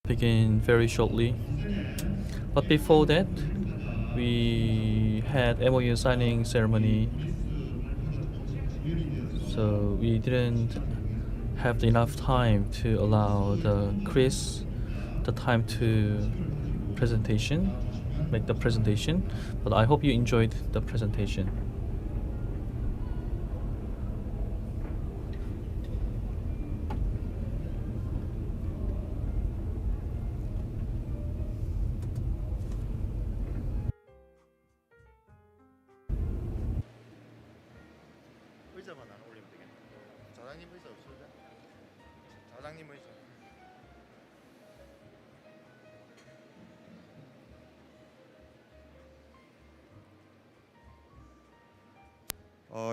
begin very shortly. But before that, we had MOU signing ceremony, so we didn't have enough time to allow the Chris the time to presentation, make the presentation. But I hope you enjoyed the presentation. 의자만 안 올리면 되겠네. 사장님 의자 없으세요? 사장님 의자.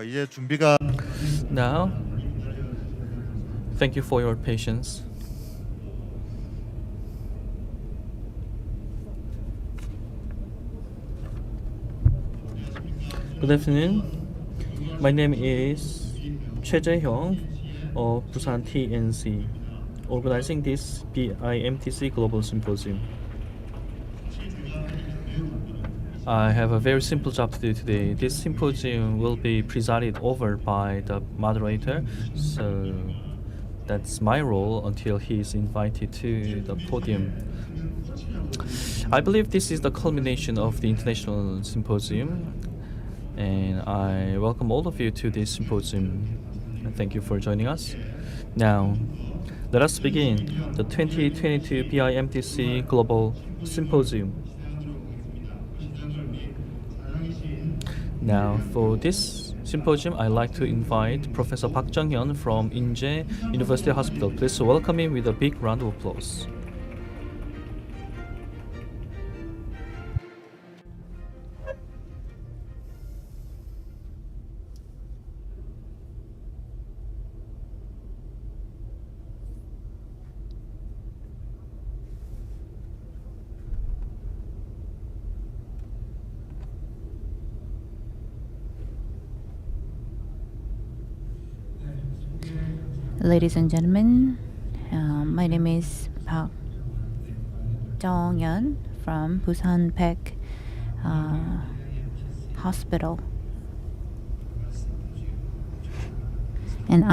이제 준비가 Now, thank you for your patience. Good afternoon. My name is Choi Jae-hyung of Busan TNC, organizing this BIMTC Global Symposium. I have a very simple job to do today. This symposium will be presided over by the moderator, so that's my role until he is invited to the podium. I believe this is the culmination of the international symposium, and I welcome all of you to this symposium. Thank you for joining us. Now, let us begin the 2022 BIMTC Global Symposium. Now, for this symposium, I'd like to invite Professor Park Jung-hyun from Inje University Hospital. Please welcome him with a big round of applause. Ladies and gentlemen, my name is Park Jung-hyun from Busan Paek Hospital, and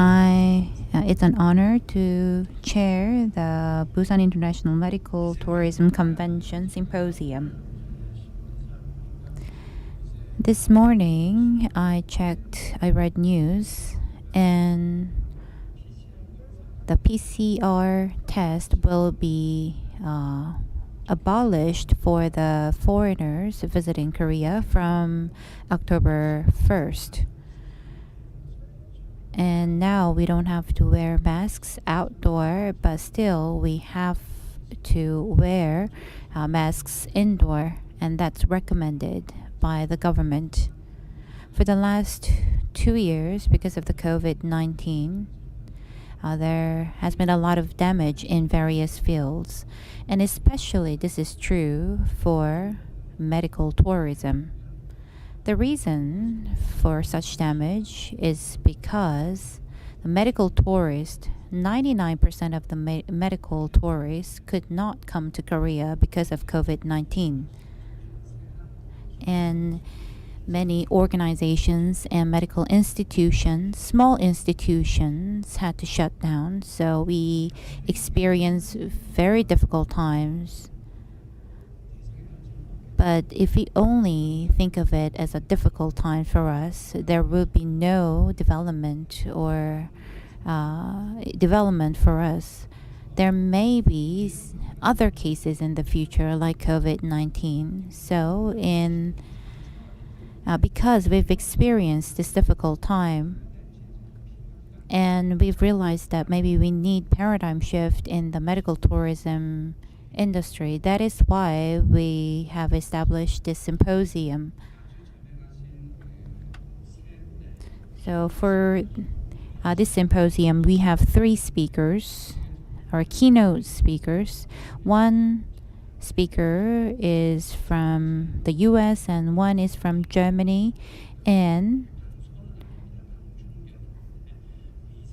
it's an honor to chair the Busan International Medical Tourism Convention Symposium. This morning, I read news, and the PCR test will be abolished for the foreigners visiting Korea from October 1st. And now we don't have to wear masks outdoor, but still we have to wear masks indoor, and that's recommended by the government. For the last 2 years, because of the COVID-19, there has been a lot of damage in various fields, and especially this is true for medical tourism. The reason for such damage is because the medical tourists, 99% of the medical tourists could not come to Korea because of COVID-19. And many organizations and medical institutions, small institutions, had to shut down. So we experienced very difficult times. But if we only think of it as a difficult time for us, there will be no development or development for us. There may be other cases in the future like COVID-19. So because we've experienced this difficult time, and we've realized that maybe we need paradigm shift in the medical tourism industry. That is why we have established this symposium. So for this symposium, we have 3 speakers, or keynote speakers. One speaker is from the US and one is from Germany, and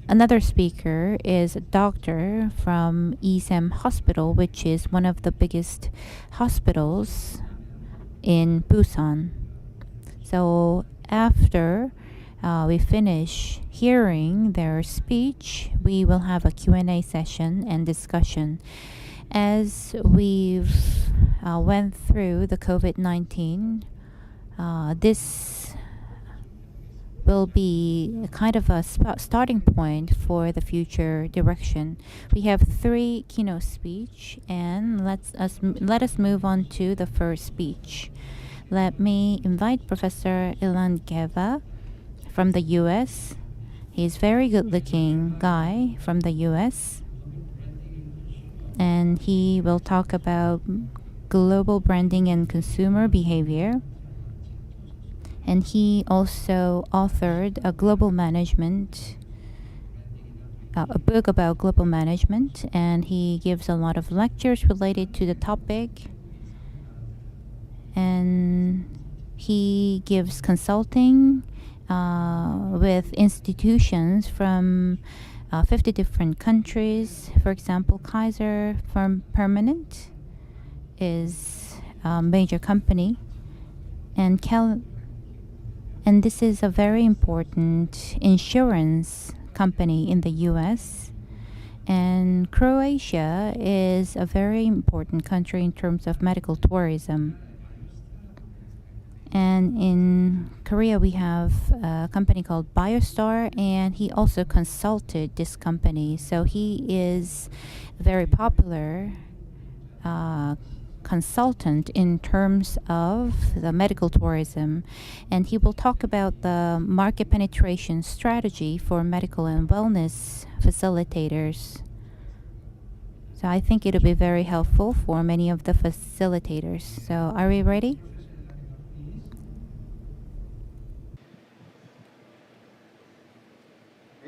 Another speaker is a doctor from ESM Hospital, which is one of the biggest hospitals in Busan. So after we finish hearing their speech, we will have a Q&A session and discussion. As we've went through the COVID-19, this will be kind of a starting point for the future direction. We have 3 keynote speech, and let us move on to the first speech. Let me invite Professor Ilan Geva from the US. He's a very good-looking guy from the US, and he will talk about global branding and consumer behavior. And he also authored a book about global management, and he gives a lot of lectures related to the topic. And he gives consulting with institutions from 50 different countries. For example, Kaiser Permanent is a major company, and this is a very important insurance company in the US. And Croatia is a very important country in terms of medical tourism. And in Korea, we have a company called BioStar, and he also consulted this company. So he is very popular consultant in terms of the medical tourism, and he will talk about the market penetration strategy for medical and wellness facilitators. So I think it'll be very helpful for many of the facilitators. So are we ready?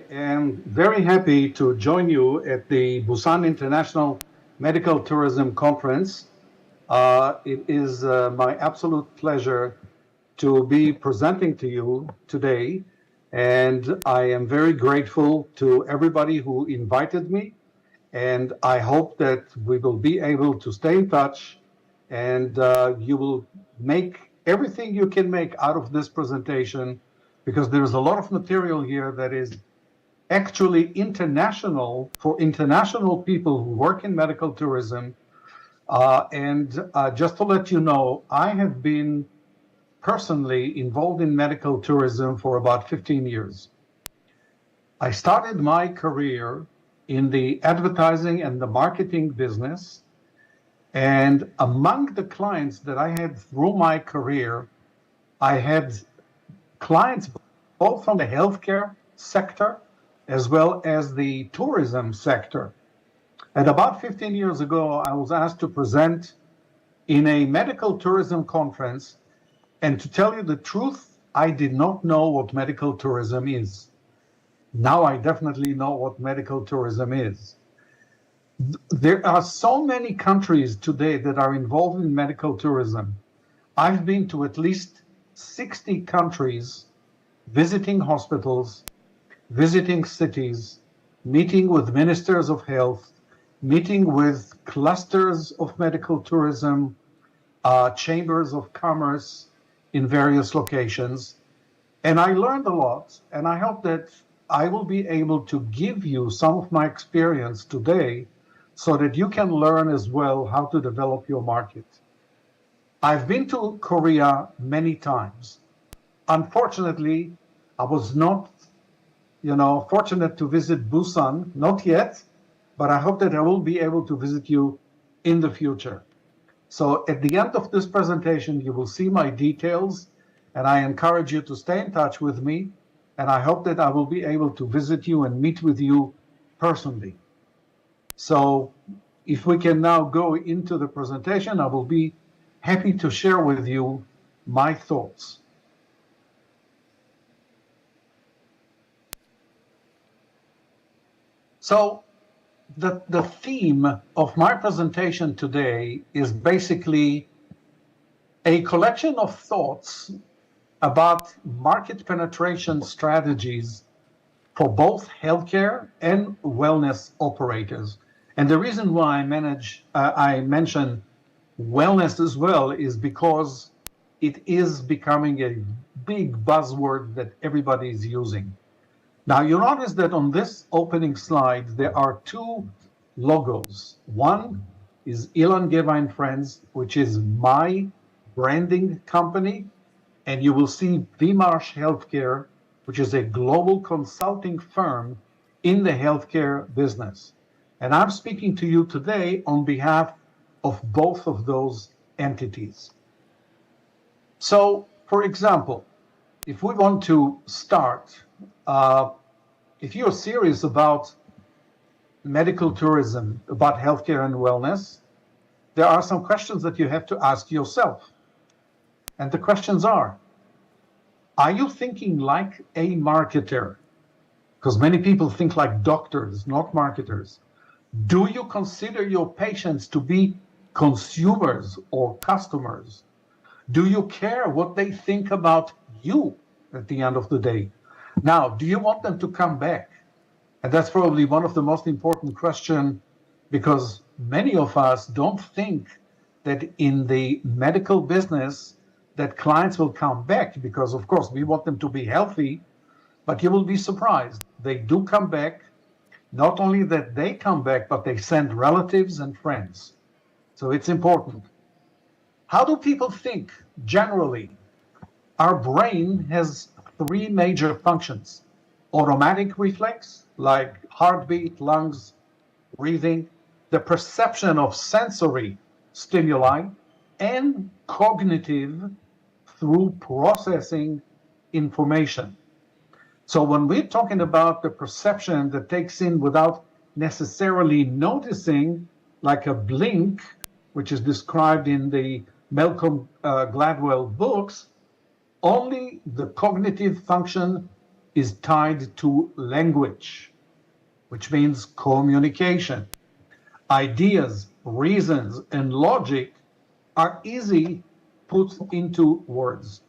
I am very happy to join you at the Busan International Medical Tourism Conference. It is my absolute pleasure to be presenting to you today, and I am very grateful to everybody who invited me, and I hope that we will be able to stay in touch, and you will make everything you can make out of this presentation, because there's a lot of material here that is actually international for international people who work in medical tourism. Just to let you know, I have been personally involved in medical tourism for about 15 years. I started my career in the advertising and the marketing business. And among the clients that I had through my career, I had clients both from the healthcare sector as well as the tourism sector. And about 15 years ago, I was asked to present in a medical tourism conference. And to tell you the truth, I did not know what medical tourism is. Now I definitely know what medical tourism is. There are so many countries today that are involved in medical tourism. I've been to at least 60 countries, visiting hospitals, visiting cities, meeting with ministers of health, meeting with clusters of medical tourism, chambers of commerce in various locations. And I learned a lot, and I hope that I will be able to give you some of my experience today so that you can learn as well how to develop your market. I've been to Korea many times. Unfortunately, I was not fortunate to visit Busan, not yet, but I hope that I will be able to visit you in the future. So at the end of this presentation, you will see my details, and I encourage you to stay in touch with me, and I hope that I will be able to visit you and meet with you personally. So if we can now go into the presentation, I will be happy to share with you my thoughts. So the theme of my presentation today is basically a collection of thoughts about market penetration strategies for both healthcare and wellness operators. And the reason why I mention wellness as well is because it is becoming a big buzzword that everybody is using. Now, you notice that on this opening slide, there are two logos. One is Ilan Geva and Friends, which is my branding company. And you will see VMarsh Healthcare, which is a global consulting firm in the healthcare business. And I'm speaking to you today on behalf of both of those entities. So, for example, if we want to start, if you're serious about medical tourism, about healthcare and wellness, there are some questions that you have to ask yourself. And the questions are you thinking like a marketer? Because many people think like doctors, not marketers. Do you consider your patients to be consumers or customers? Do you care what they think about you at the end of the day? Now, do you want them to come back? And that's probably one of the most important questions, because many of us don't think that in the medical business that clients will come back, because of course we want them to be healthy, but you will be surprised. They do come back. Not only that they come back, but they send relatives and friends. So it's important. How do people think generally? Our brain has three major functions: automatic reflex, like heartbeat, lungs, breathing, the perception of sensory stimuli, and cognitive through processing information. So when we're talking about the perception that takes in without necessarily noticing, like a blink, which is described in the Malcolm Gladwell books, only the cognitive function is tied to language, which means communication. Ideas, reasons, and logic are easy put into words.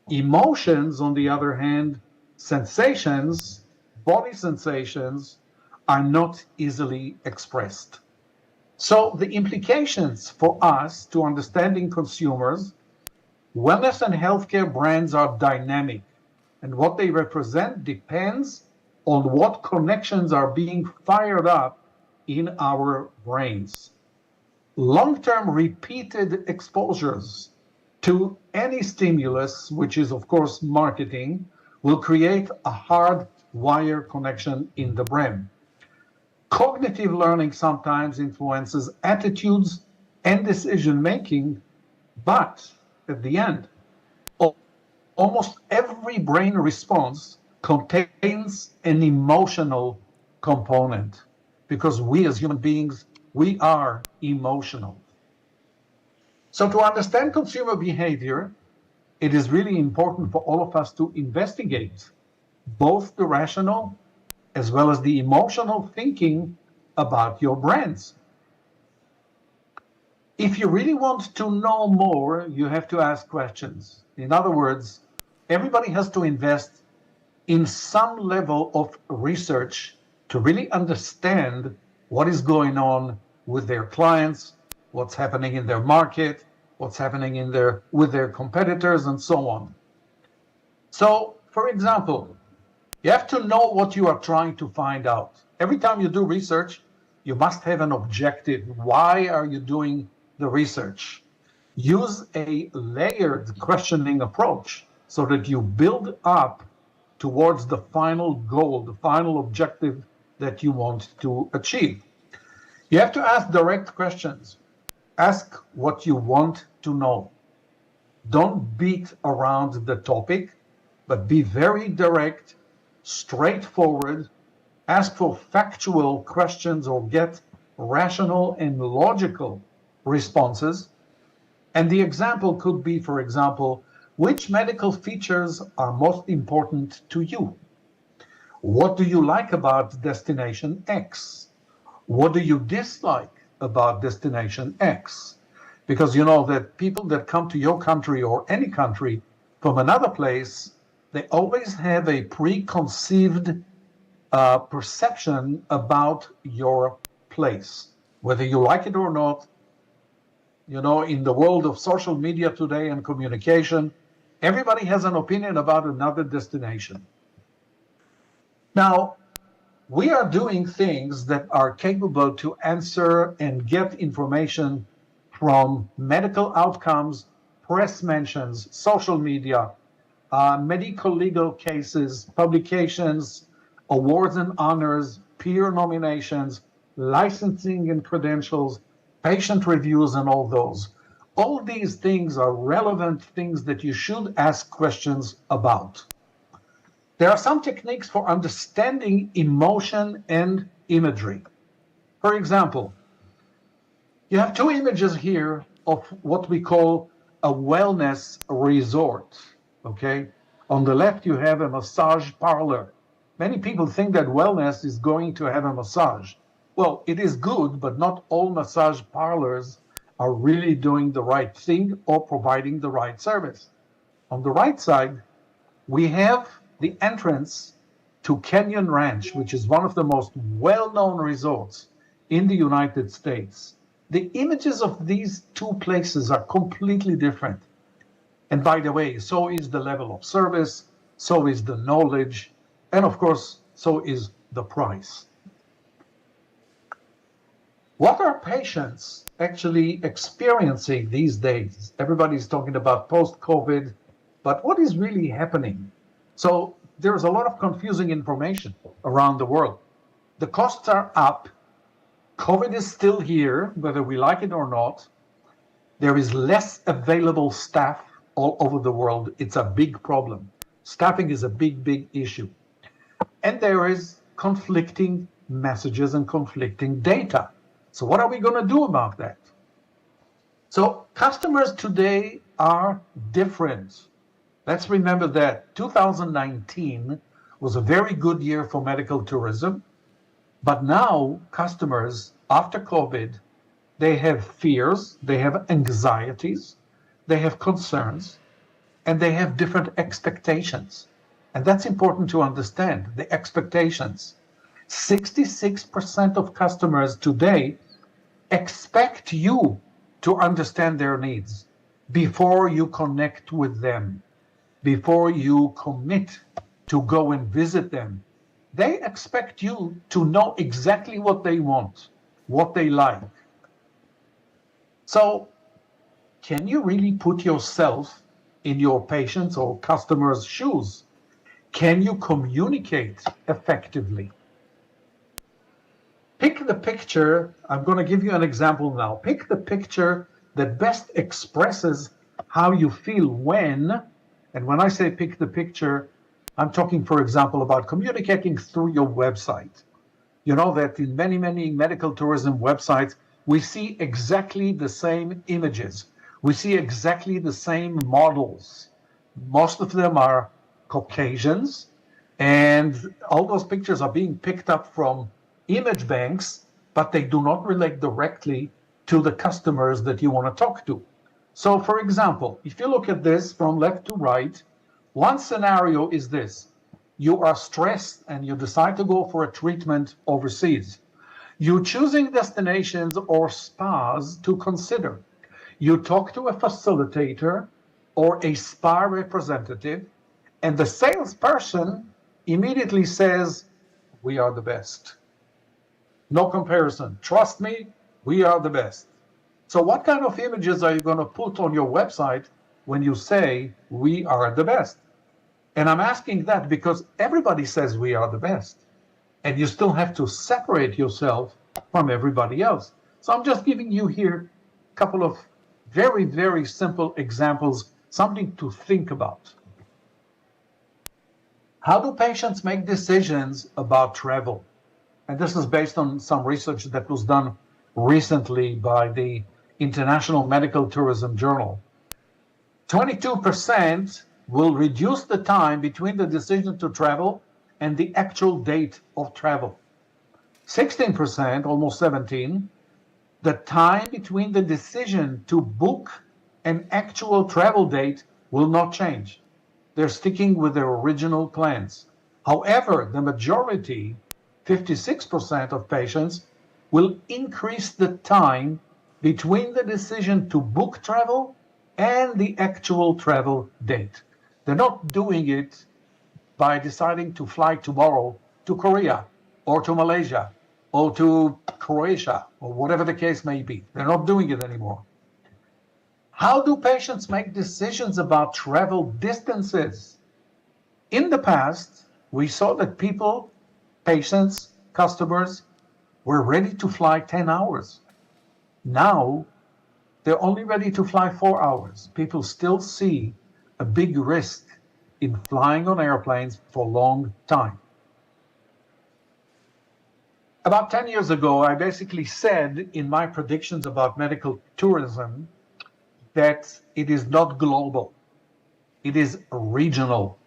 Emotions, on the other hand, sensations, body sensations, are not easily expressed. So the implications for us to understanding consumers, wellness and healthcare brands are dynamic, and what they represent depends on what connections are being fired up in our brains. Long-term repeated exposures to any stimulus, which is of course marketing, will create a hard wire connection in the brain. Cognitive learning sometimes influences attitudes and decision making, but at the end, almost every brain response contains an emotional component, because we as human beings, we are emotional. So to understand consumer behavior, it is really important for all of us to investigate both the rational as well as the emotional thinking about your brands. If you really want to know more, you have to ask questions. In other words, everybody has to invest in some level of research to really understand what is going on with their clients, what's happening in their market, what's happening with their competitors, and so on. So, for example, you have to know what you are trying to find out. Every time you do research, you must have an objective. Why are you doing the research? Use a layered questioning approach so that you build up towards the final goal, the final objective that you want to achieve. You have to ask direct questions. Ask what you want to know. Don't beat around the topic, but be very direct, straightforward, ask for factual questions or get rational and logical responses. And the example could be, for example, which medical features are most important to you? What do you like about destination X? What do you dislike about destination X? Because you know that people that come to your country or any country from another place, they always have a preconceived perception about your place, whether you like it or not. You know, in the world of social media today and communication, everybody has an opinion about another destination. Now, we are doing things that are capable to answer and get information from medical outcomes, press mentions, social media, medical legal cases, publications, awards and honors, peer nominations, licensing and credentials, patient reviews, and all those. All these things are relevant things that you should ask questions about. There are some techniques for understanding emotion and imagery. For example, you have two images here of what we call a wellness resort, okay? On the left, you have a massage parlor. Many people think that wellness is going to have a massage. Well, it is good, but not all massage parlors are really doing the right thing or providing the right service. On the right side, we have the entrance to Canyon Ranch, which is one of the most well-known resorts in the United States. The images of these two places are completely different. And by the way, so is the level of service, so is the knowledge, and of course, so is the price. What are patients actually experiencing these days? Everybody's talking about post-COVID, but what is really happening? So there's a lot of confusing information around the world. The costs are up. COVID is still here, whether we like it or not. There is less available staff all over the world. It's a big problem. Staffing is a big, big issue. And there is conflicting messages and conflicting data. So what are we going to do about that? So customers today are different. Let's remember that 2019 was a very good year for medical tourism, but now customers, after COVID, they have fears, they have anxieties, they have concerns, and they have different expectations. And that's important to understand, the expectations. 66% of customers today expect you to understand their needs before you connect with them, before you commit to go and visit them. They expect you to know exactly what they want, what they like. So, can you really put yourself in your patient's or customer's shoes? Can you communicate effectively? Pick the picture. I'm going to give you an example now. Pick the picture that best expresses how you feel when, and when I say pick the picture, I'm talking, for example, about communicating through your website. You know that in many, many medical tourism websites, we see exactly the same images. We see exactly the same models. Most of them are Caucasians, and all those pictures are being picked up from image banks, but they do not relate directly to the customers that you want to talk to. So, for example, if you look at this from left to right, one scenario is this. You are stressed and you decide to go for a treatment overseas. You're choosing destinations or spas to consider. You talk to a facilitator or a spa representative, and the salesperson immediately says, "We are the best. No comparison. Trust me, we are the best." So what kind of images are you going to put on your website when you say, "We are the best"? And I'm asking that because everybody says we are the best. And you still have to separate yourself from everybody else. So I'm just giving you here a couple of very, very simple examples, something to think about. How do patients make decisions about travel? And this is based on some research that was done recently by the International Medical Tourism Journal. 22% will reduce the time between the decision to travel and the actual date of travel. 16%, almost 17, the time between the decision to book an actual travel date will not change. They're sticking with their original plans. However, the majority, 56% of patients, will increase the time between the decision to book travel and the actual travel date. They're not doing it by deciding to fly tomorrow to Korea or to Malaysia or to Croatia or whatever the case may be. They're not doing it anymore. How do patients make decisions about travel distances? In the past, we saw that people, patients, customers, were ready to fly 10 hours. Now, they're only ready to fly 4 hours. People still see a big risk in flying on airplanes for a long time. About 10 years ago, I basically said in my predictions about medical tourism that it is not global, it is regional.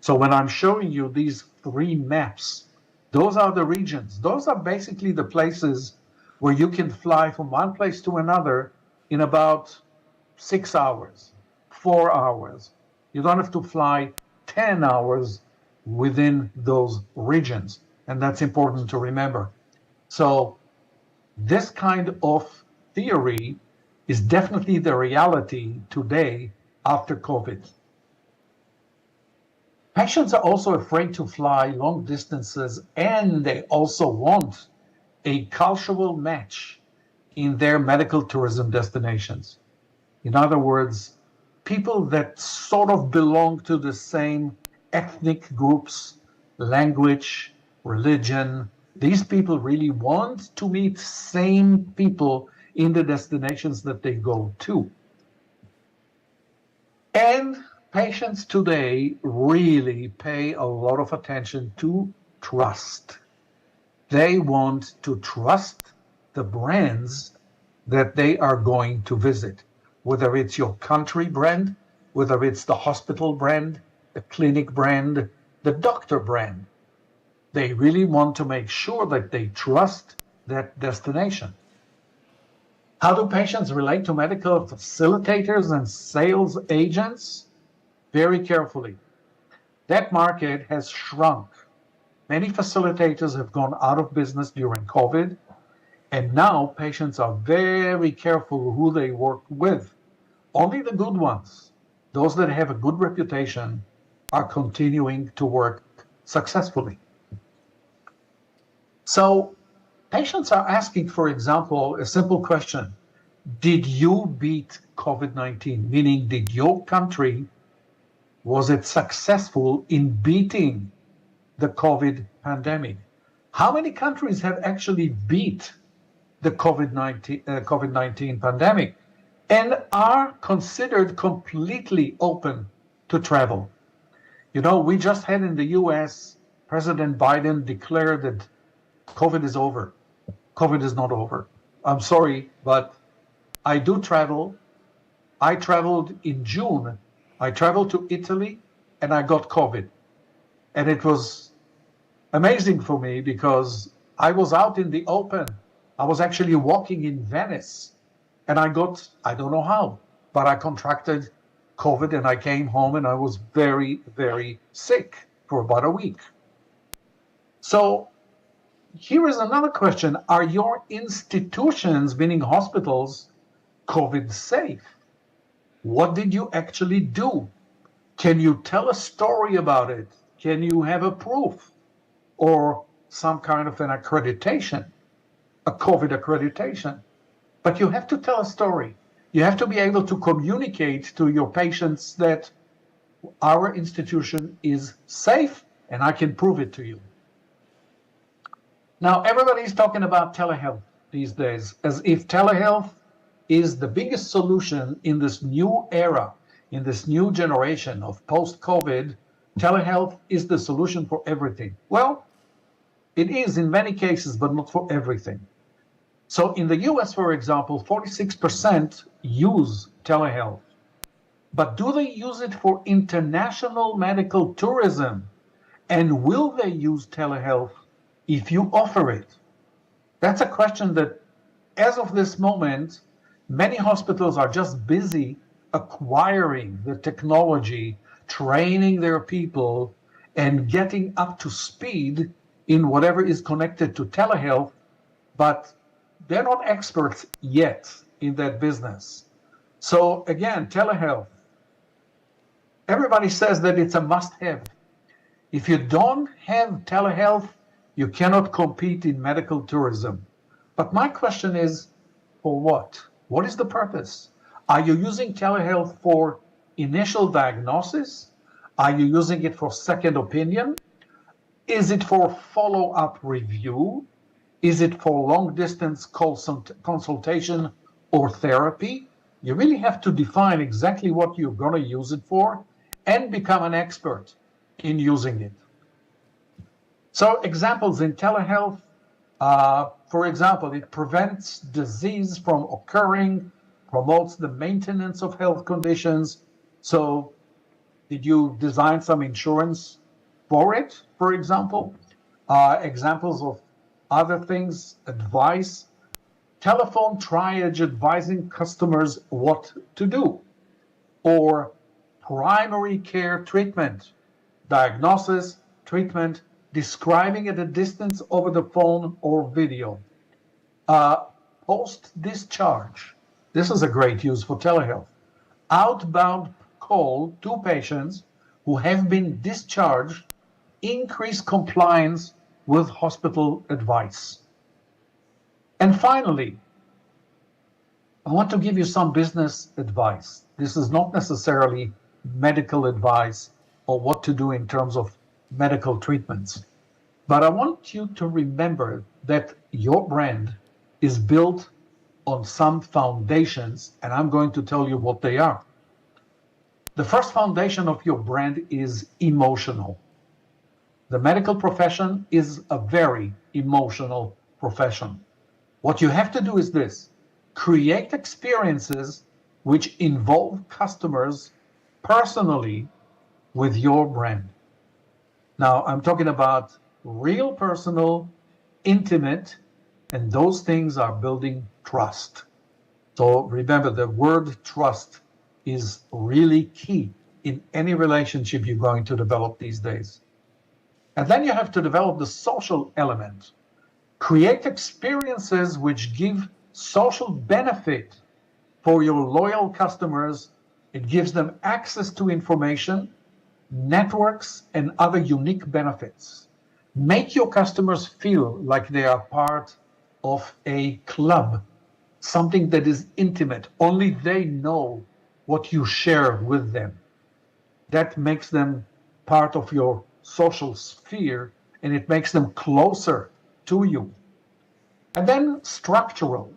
So when I'm showing you these 3 maps, those are the regions. Those are basically the places where you can fly from one place to another in about 6 hours, 4 hours. You don't have to fly 10 hours within those regions. And that's important to remember. So this kind of theory is definitely the reality today after COVID. Patients are also afraid to fly long distances, and they also want a cultural match in their medical tourism destinations. In other words, people that sort of belong to the same ethnic groups, language, religion, these people really want to meet same people in the destinations that they go to. And patients today really pay a lot of attention to trust. They want to trust the brands that they are going to visit, whether it's your country brand, whether it's the hospital brand, the clinic brand, the doctor brand. They really want to make sure that they trust that destination. How do patients relate to medical facilitators and sales agents? Very carefully. That market has shrunk. Many facilitators have gone out of business during COVID, and now patients are very careful who they work with. Only the good ones, those that have a good reputation, are continuing to work successfully. So patients are asking, for example, a simple question. Did you beat COVID-19? Meaning, did your country, was it successful in beating the COVID pandemic? How many countries have actually beat the COVID-19 pandemic and are considered completely open to travel? You know, we just had in the US, President Biden declared that COVID is over. COVID is not over. I'm sorry, but I do travel. I traveled in June. I traveled to Italy and I got COVID. And it was amazing for me because I was out in the open. I was actually walking in Venice and I got, I don't know how, but I contracted COVID and I came home and I was very, very sick for about a week. So here is another question. Are your institutions, meaning hospitals, COVID safe? What did you actually do? Can you tell a story about it? Can you have a proof or some kind of an accreditation, a COVID accreditation? But you have to tell a story. You have to be able to communicate to your patients that our institution is safe and I can prove it to you. Now, everybody's talking about telehealth these days, as if telehealth is the biggest solution in this new era, in this new generation of post-COVID. Telehealth is the solution for everything. Well, it is in many cases, but not for everything. So in the US, for example, 46% use telehealth. But do they use it for international medical tourism? And will they use telehealth if you offer it? That's a question that, as of this moment, many hospitals are just busy acquiring the technology, training their people, and getting up to speed in whatever is connected to telehealth, but they're not experts yet in that business. So again, telehealth, everybody says that it's a must-have. If you don't have telehealth, you cannot compete in medical tourism. But my question is, for what? What is the purpose? Are you using telehealth for initial diagnosis? Are you using it for second opinion? Is it for follow-up review? Is it for long-distance consultation or therapy? You really have to define exactly what you're going to use it for and become an expert in using it. So examples in telehealth, for example, it prevents disease from occurring, promotes the maintenance of health conditions. So did you design some insurance for it, for example? Examples of other things, advice, telephone triage advising customers what to do, or primary care treatment, diagnosis, treatment, describing at a distance over the phone or video. Post-discharge, this is a great use for telehealth. Outbound call to patients who have been discharged, increase compliance with hospital advice. And finally, I want to give you some business advice. This is not necessarily medical advice or what to do in terms of medical treatments. But I want you to remember that your brand is built on some foundations, and I'm going to tell you what they are. The first foundation of your brand is emotional. The medical profession is a very emotional profession. What you have to do is this: create experiences which involve customers personally with your brand. Now, I'm talking about real, personal, intimate, and those things are building trust. So remember, the word trust is really key in any relationship you're going to develop these days. And then you have to develop the social element. Create experiences which give social benefit for your loyal customers. It gives them access to information, networks, and other unique benefits. Make your customers feel like they are part of a club, something that is intimate. Only they know what you share with them. That makes them part of your social sphere, and it makes them closer to you. And then structural.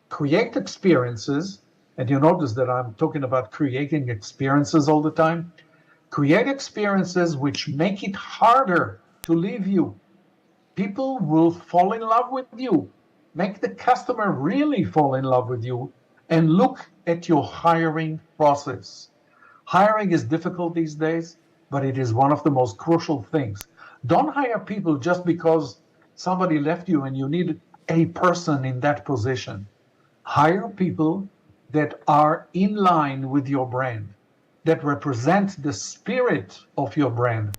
Create experiences, and you notice that I'm talking about creating experiences all the time. Create experiences which make it harder to leave you. People will fall in love with you. Make the customer really fall in love with you, and look at your hiring process. Hiring is difficult these days, but it is one of the most crucial things. Don't hire people just because somebody left you and you need a person in that position. Hire people that are in line with your brand, that represent the spirit of your brand,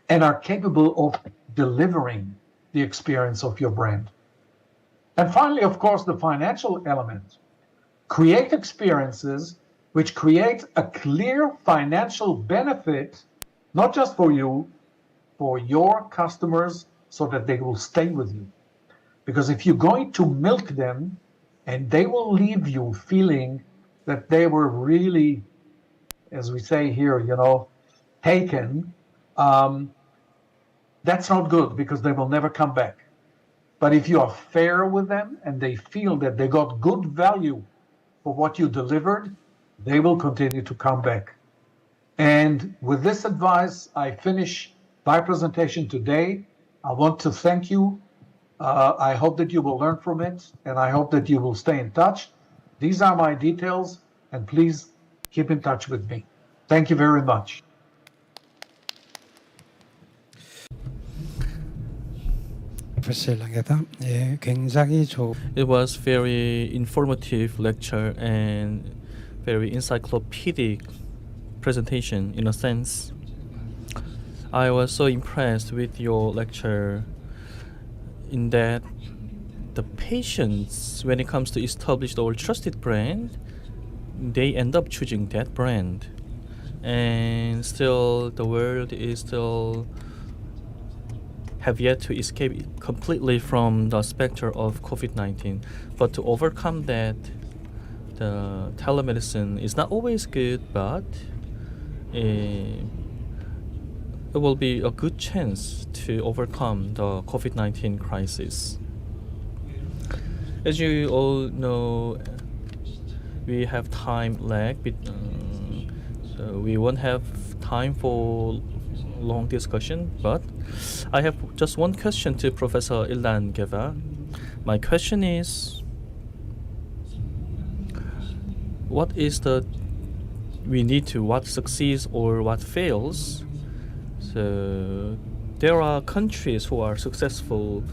and are capable of delivering the experience of your brand. And finally, of course, the financial element. Create experiences which create a clear financial benefit, not just for you, for your customers, so that they will stay with you. Because if you're going to milk them and they will leave you feeling that they were really, as we say here, taken, that's not good, because they will never come back. But if you are fair with them and they feel that they got good value for what you delivered, they will continue to come back. And with this advice, I finish my presentation today. I want to thank you. I hope that you will learn from it, and I hope that you will stay in touch. These are my details, and please keep in touch with me. Thank you very much. 굉장히 좋은 It was very informative lecture and very encyclopedic presentation in a sense. I was so impressed with your lecture in that the patients, when it comes to established or trusted brand, they end up choosing that brand. And still, the world is still have yet to escape completely from the specter of COVID-19. But to overcome that, the telemedicine is not always good, but it will be a good chance to overcome the COVID-19 crisis. As you all know, we have time lag, so we won't have time for long discussion, but I have just one question to Professor Ilhan Geva. My question is, what succeeds or what fails? So there are countries who are successful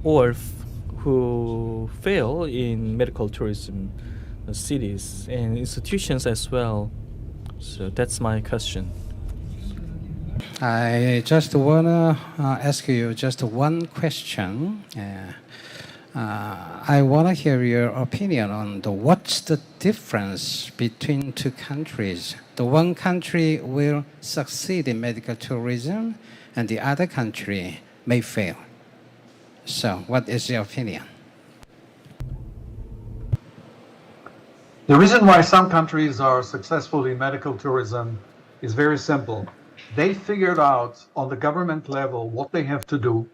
or who fail in medical tourism cities and institutions as well. So that's my question. I just wanna ask you just one question. I wanna hear your opinion on what's the difference between two countries. The one country will succeed in medical tourism, and the other country may fail. So, what is your opinion? The reason why some countries are successful in medical tourism is very simple. They figured out on the government level what they have to do.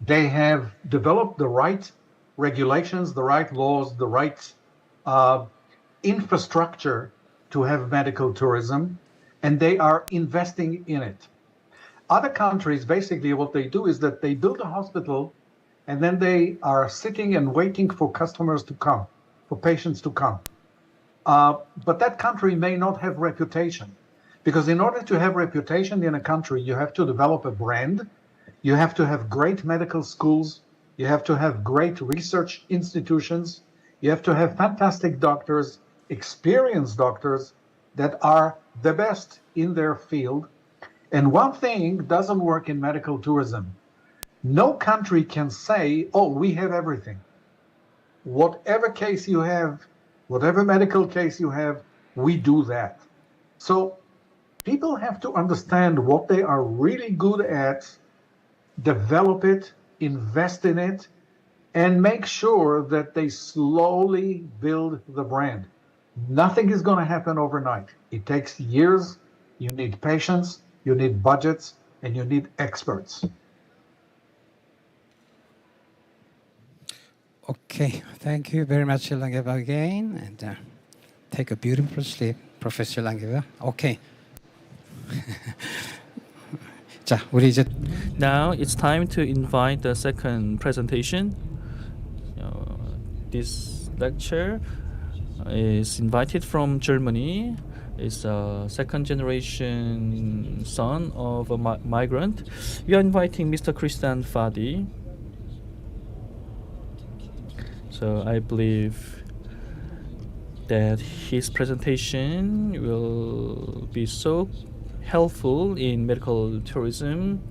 They have developed the right regulations, the right laws, the right infrastructure to have medical tourism, and they are investing in it. Other countries, basically what they do is that they build a hospital and then they are sitting and waiting for customers to come, for patients to come. But that country may not have reputation, because in order to have reputation in a country, you have to develop a brand, you have to have great medical schools, you have to have great research institutions, you have to have fantastic doctors, experienced doctors that are the best in their field. And one thing doesn't work in medical tourism. No country can say, oh, we have everything. Whatever case you have, whatever medical case you have, we do that. So people have to understand what they are really good at, develop it, invest in it, and make sure that they slowly build the brand. Nothing is going to happen overnight. It takes years. You need patience, you need budgets, and you need experts. Okay, thank you very much, Langeva, again, and take a beautiful sleep, Professor Langeva. Okay. 자, 우리 이제 Now it's time to invite the second presentation. This lecture is invited from Germany. It's a second generation son of a migrant. We are inviting Mr. Christian Fadi. So I believe that his presentation will be so helpful in medical tourism.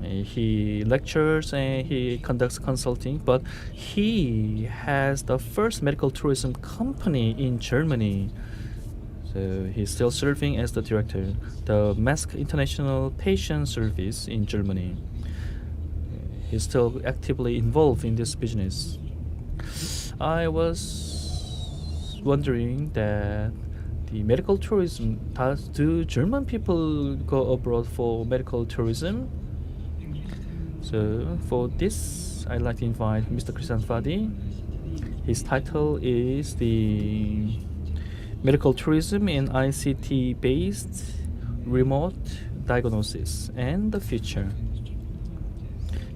He lectures and he conducts consulting, but he has the first medical tourism company in Germany. So he's still serving as the director, the Mask International Patient Service in Germany. He's still actively involved in this business. I was wondering that the medical tourism, do German people go abroad for medical tourism? So for this, I'd like to invite Mr. Christian Fadi. His title is the Medical Tourism in ICT-based Remote Diagnosis and the Future.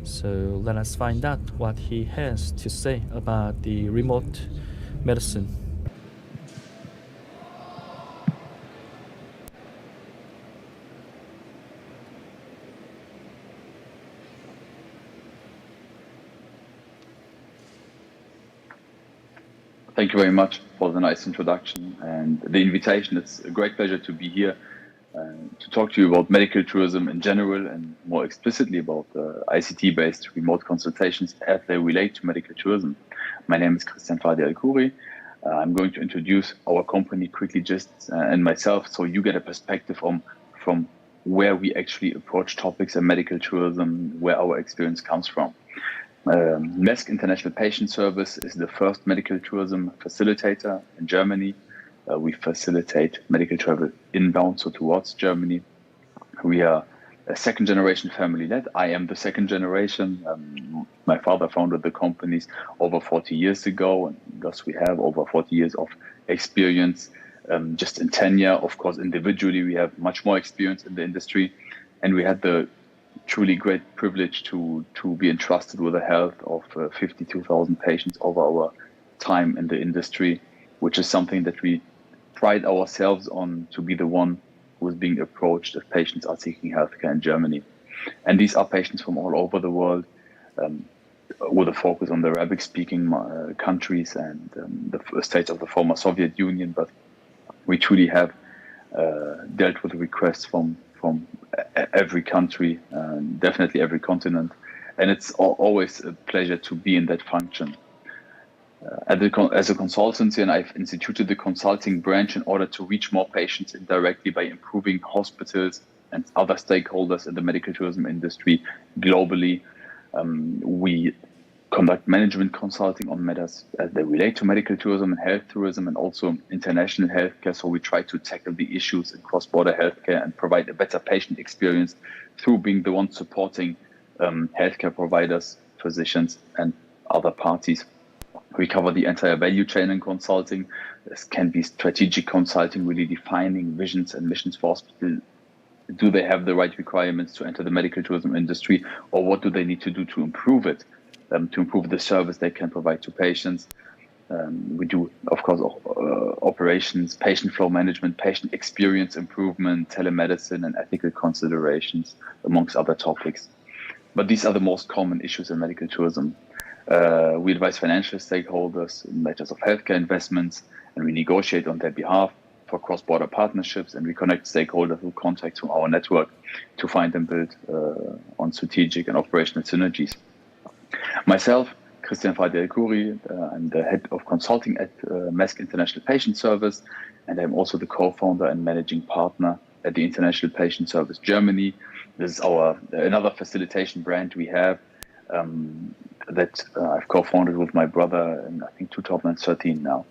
So let us find out what he has to say about the remote medicine. Thank you very much for the nice introduction and the invitation. It's a great pleasure to be here to to talk to you about medical tourism in general and more explicitly about ICT-based remote consultations as they relate to medical tourism. My name is Christian Fadi Al-Khouri. I'm going to introduce our company quickly and myself so you get a perspective from where we actually approach topics in medical tourism, where our experience comes from. MESC International Patient Service is the first medical tourism facilitator in Germany. We facilitate medical travel inbound, so towards Germany. We are a second generation family led. I am the second generation. My father founded the companies over 40 years ago, and thus we have over 40 years of experience just in tenure. Of course, individually, we have much more experience in the industry, and we had the truly great privilege to be entrusted with the health of 52,000 patients over our time in the industry, which is something that we pride ourselves on, to be the one who is being approached if patients are seeking healthcare in Germany. And these are patients from all over the world, with a focus on the Arabic-speaking countries and the states of the former Soviet Union. But we truly have dealt with requests from every country, definitely every continent. And it's always a pleasure to be in that function. As a consultancy, and I've instituted the consulting branch in order to reach more patients indirectly by improving hospitals and other stakeholders in the medical tourism industry globally. We conduct management consulting on matters as they relate to medical tourism and health tourism and also international healthcare. So we try to tackle the issues in cross-border healthcare and provide a better patient experience through being the one supporting healthcare providers, physicians, and other parties. We cover the entire value chain in consulting. This can be strategic consulting, really defining visions and missions for hospitals. Do they have the right requirements to enter the medical tourism industry, or what do they need to do to improve it, to improve the service they can provide to patients? We do, of course, operations, patient flow management, patient experience improvement, telemedicine, and ethical considerations, amongst other topics. But these are the most common issues in medical tourism. We advise financial stakeholders in matters of healthcare investments, and we negotiate on their behalf for cross-border partnerships, and we connect stakeholders through contacts from our network to find and build on strategic and operational synergies. Myself, Christian Fadi Al-Khouri, I'm the head of consulting at MESC International Patient Service, and I'm also the co-founder and managing partner at the International Patient Service Germany. This is another facilitation brand we have. That I've co-founded with my brother in, I think, 2013 now.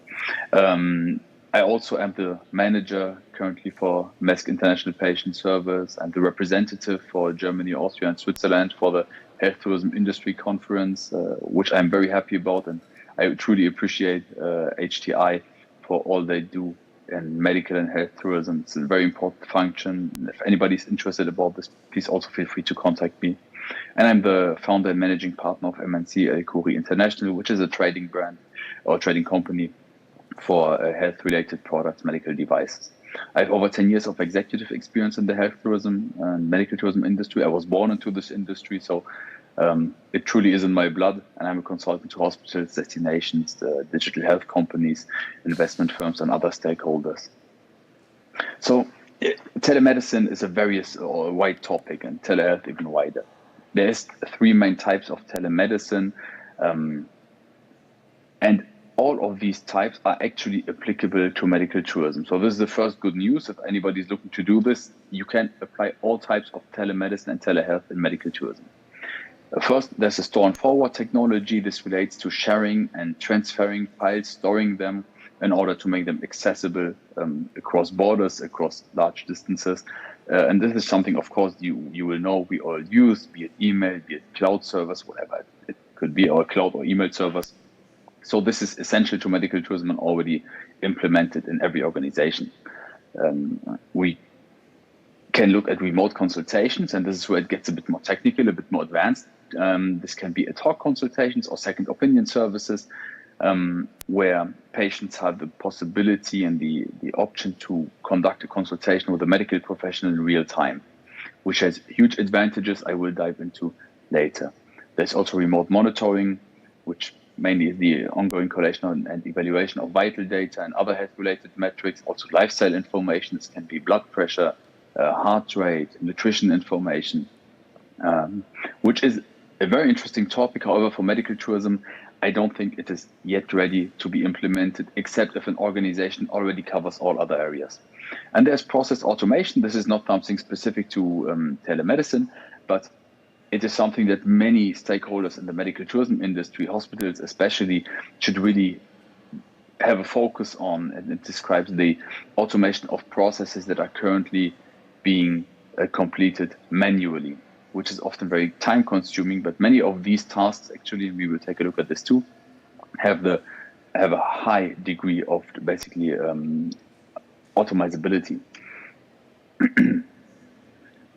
I also am the manager currently for MESC International Patient Service and the representative for Germany, Austria, and Switzerland for the Health Tourism Industry Conference, which I'm very happy about. And I truly appreciate HTI for all they do in medical and health tourism. It's a very important function. If anybody's interested about this, please also feel free to contact me. And I'm the founder and managing partner of MNC Al-Khouri International, which is a trading brand or trading company for health-related products, medical devices. I have over 10 years of executive experience in the health tourism and medical tourism industry. I was born into this industry, so it truly is in my blood. And I'm a consultant to hospitals, destinations, digital health companies, investment firms, and other stakeholders. So telemedicine is a very wide topic, and telehealth even wider. There's three main types of telemedicine, and all of these types are actually applicable to medical tourism. So this is the first good news. If anybody's looking to do this, you can apply all types of telemedicine and telehealth in medical tourism. First, there's a store and forward technology. This relates to sharing and transferring files, storing them in order to make them accessible across borders, across large distances. And this is something, of course, you will know we all use, be it email, be it cloud servers, whatever it could be, or cloud or email servers. So this is essential to medical tourism and already implemented in every organization. We can look at remote consultations, and this is where it gets a bit more technical, a bit more advanced. This can be ad hoc consultations or second opinion services, where patients have the possibility and the option to conduct a consultation with a medical professional in real time, which has huge advantages I will dive into later. There's also remote monitoring, which mainly is the ongoing collation and evaluation of vital data and other health-related metrics, also lifestyle information. This can be blood pressure, heart rate, nutrition information, which is a very interesting topic. However, for medical tourism, I don't think it is yet ready to be implemented, except if an organization already covers all other areas. And there's process automation. This is not something specific to telemedicine, but it is something that many stakeholders in the medical tourism industry, hospitals especially, should really have a focus on. And it describes the automation of processes that are currently being completed manually, which is often very time consuming. But many of these tasks, actually, we will take a look at this too, have a high degree of basically automizability.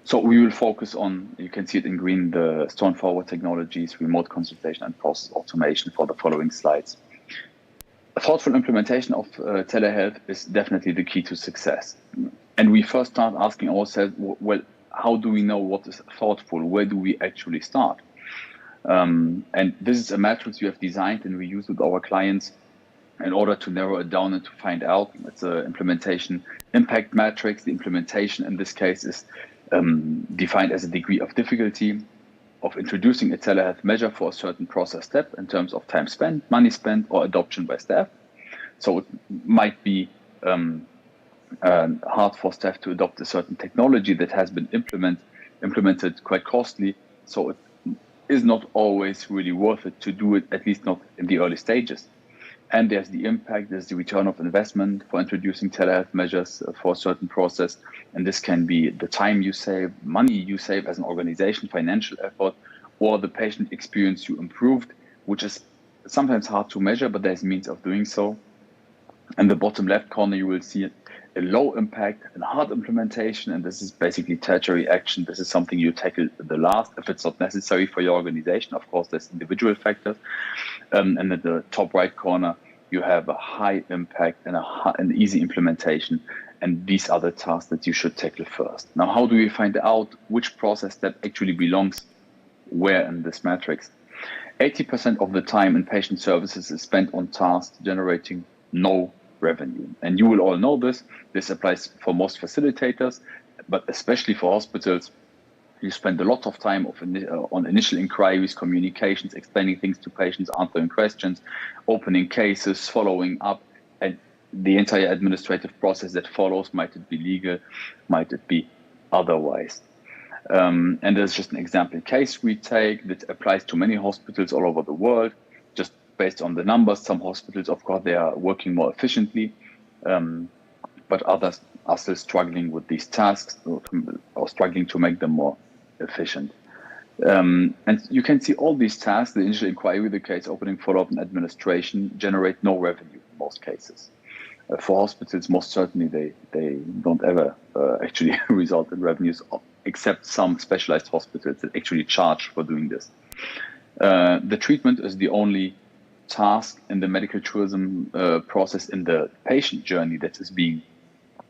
So we will focus on, you can see it in green, the stone forward technologies, remote consultation, and process automation for the following slides. A thoughtful implementation of telehealth is definitely the key to success. And we first start asking ourselves, well, how do we know what is thoughtful? Where do we actually start? And this is a matrix we have designed and we use with our clients in order to narrow it down and to find out. It's an implementation impact matrix. The implementation in this case is defined as a degree of difficulty of introducing a telehealth measure for a certain process step in terms of time spent, money spent, or adoption by staff. So it might be hard for staff to adopt a certain technology that has been implemented quite costly. So it is not always really worth it to do it, at least not in the early stages. And there's the impact, there's the return of investment for introducing telehealth measures for a certain process. And this can be the time you save, money you save as an organization, financial effort, or the patient experience you improved, which is sometimes hard to measure, but there's means of doing so. In the bottom left corner, you will see a low impact and hard implementation. And this is basically tertiary action. This is something you tackle the last if it's not necessary for your organization. Of course, there's individual factors. And at the top right corner, you have a high impact and an easy implementation. And these are the tasks that you should tackle first. Now, how do we find out which process step actually belongs where in this matrix? 80% of the time in patient services is spent on tasks generating no revenue. And you will all know this. This applies for most facilitators, but especially for hospitals. You spend a lot of time on initial inquiries, communications, explaining things to patients, answering questions, opening cases, following up, and the entire administrative process that follows. Might it be legal? Might it be otherwise? And there's just an example case we take that applies to many hospitals all over the world. Just based on the numbers, some hospitals, of course, they are working more efficiently, but others are still struggling with these tasks or struggling to make them more efficient. And you can see all these tasks, the initial inquiry, the case opening, follow-up, and administration, generate no revenue in most cases. For hospitals, most certainly they don't ever actually result in revenues, except some specialized hospitals that actually charge for doing this. The treatment is the only task in the medical tourism process in the patient journey that is being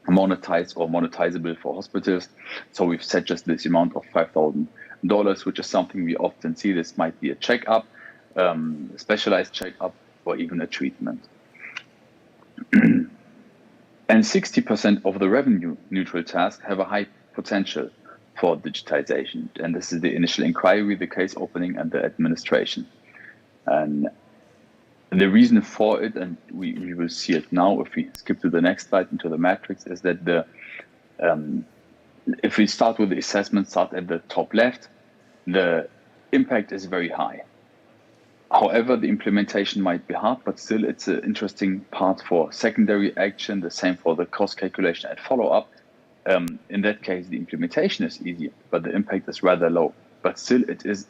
monetized or monetizable for hospitals. So we've set just this amount of $5,000, which is something we often see. This might be a checkup, specialized checkup, or even a treatment. And 60% of the revenue neutral tasks have a high potential for digitization. And this is the initial inquiry, the case opening, and the administration. And the reason for it, and we will see it now if we skip to the next slide into the matrix, is that if we start with the assessment, start at the top left, the impact is very high. However, the implementation might be hard, but still it's an interesting part for secondary action, the same for the cost calculation and follow-up. In that case, the implementation is easier, but the impact is rather low. But still, it is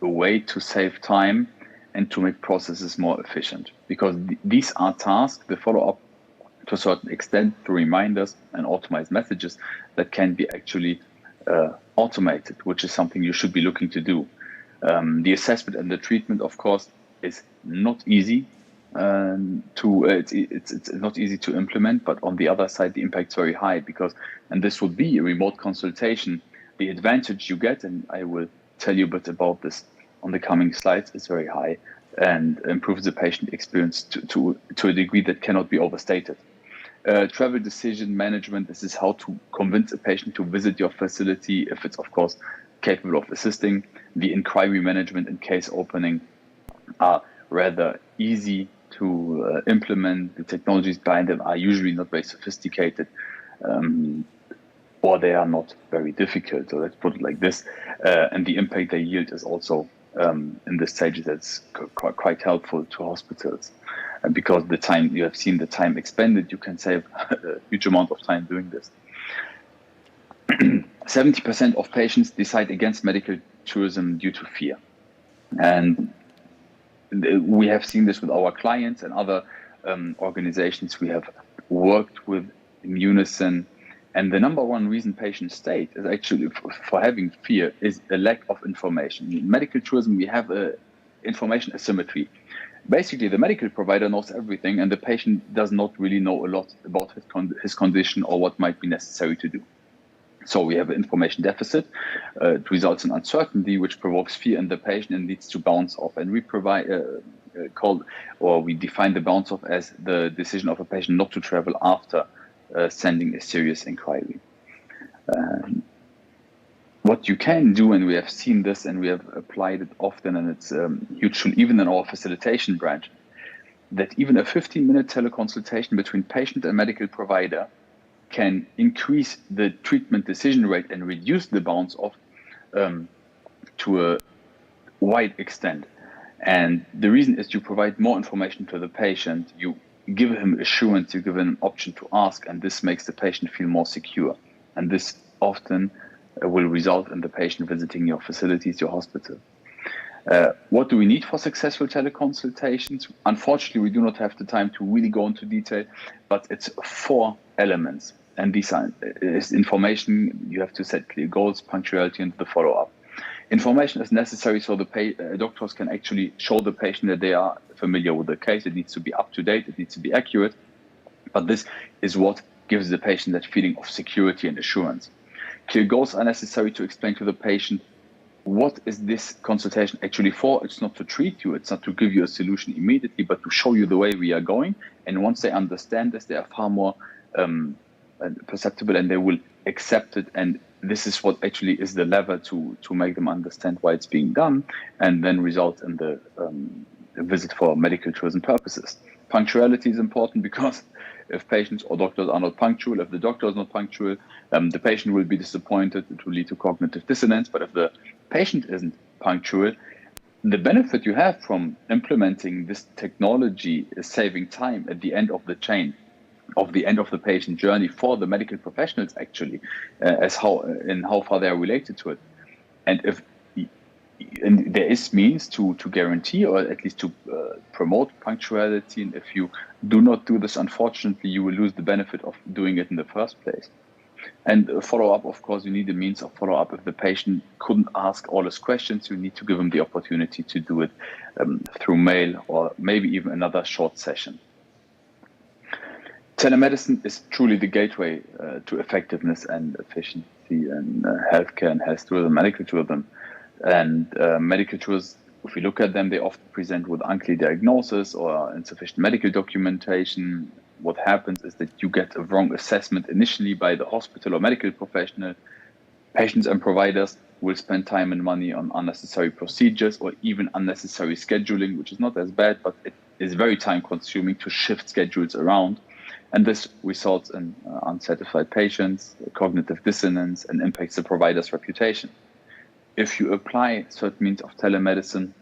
a way to save time and to make processes more efficient, because these are tasks, the follow-up to a certain extent, to reminders and automate messages that can be actually automated, which is something you should be looking to do. The assessment and the treatment, of course, is not easy it's not easy to implement, but on the other side, the impact is very high because, and this would be a remote consultation. The advantage you get, and I will tell you a bit about this on the coming slides, is very high and improves the patient experience to a degree that cannot be overstated. Travel decision management, this is how to convince a patient to visit your facility if it's, of course, capable of assisting. The inquiry management and case opening are rather easy to implement. The technologies behind them are usually not very sophisticated, or they are not very difficult. So let's put it like this. And the impact they yield is also in this stage that's quite helpful to hospitals. Because the time you have seen the time expended, you can save a huge amount of time doing this. 70% of patients decide against medical tourism due to fear. And we have seen this with our clients and other organizations we have worked with in unison. And the number one reason patients state is actually for having fear is a lack of information. In medical tourism, we have information asymmetry. Basically, the medical provider knows everything, and the patient does not really know a lot about his condition or what might be necessary to do. So we have an information deficit. It results in uncertainty, which provokes fear in the patient and leads to bounce off. And we provide we define the bounce off as the decision of a patient not to travel after sending a serious inquiry. What you can do, and we have seen this and we have applied it often, and it's useful even in our facilitation branch, that even a 15-minute teleconsultation between patient and medical provider can increase the treatment decision rate and reduce the bounce off to a wide extent. And the reason is you provide more information to the patient, you give him assurance, you give him an option to ask, and this makes the patient feel more secure. And this often will result in the patient visiting your facilities, your hospital. What do we need for successful teleconsultations? Unfortunately, we do not have the time to really go into detail, but it's 4 elements. And these is information, you have to set clear goals, punctuality, and the follow-up. Information is necessary so the doctors can actually show the patient that they are familiar with the case. It needs to be up to date, it needs to be accurate, but this is what gives the patient that feeling of security and assurance. Clear goals are necessary to explain to the patient what is this consultation actually for. It's not to treat you, it's not to give you a solution immediately, but to show you the way we are going. And once they understand this, they are far more perceptible and they will accept it. And this is what actually is the lever to make them understand why it's being done, and then result in the visit for medical tourism purposes. Punctuality is important because if patients or doctors are not punctual, if the doctor is not punctual, the patient will be disappointed. It will lead to cognitive dissonance. But if the patient isn't punctual, the benefit you have from implementing this technology is saving time at the end of the chain, of the end of the patient journey for the medical professionals, actually, as how far they are related to it. And there is means to guarantee, or at least to promote punctuality. And if you do not do this, unfortunately, you will lose the benefit of doing it in the first place. And follow-up, of course, you need a means of follow-up. If the patient couldn't ask all his questions, you need to give him the opportunity to do it through mail or maybe even another short session. Telemedicine is truly the gateway to effectiveness and efficiency in healthcare and health tourism, medical tourism. And medical tours, if we look at them, they often present with unclear diagnosis or insufficient medical documentation. What happens is that you get a wrong assessment initially by the hospital or medical professional. Patients and providers will spend time and money on unnecessary procedures or even unnecessary scheduling, which is not as bad, but it is very time consuming to shift schedules around. And this results in unsatisfied patients, cognitive dissonance, and impacts the provider's reputation. If you apply certain means of telemedicine,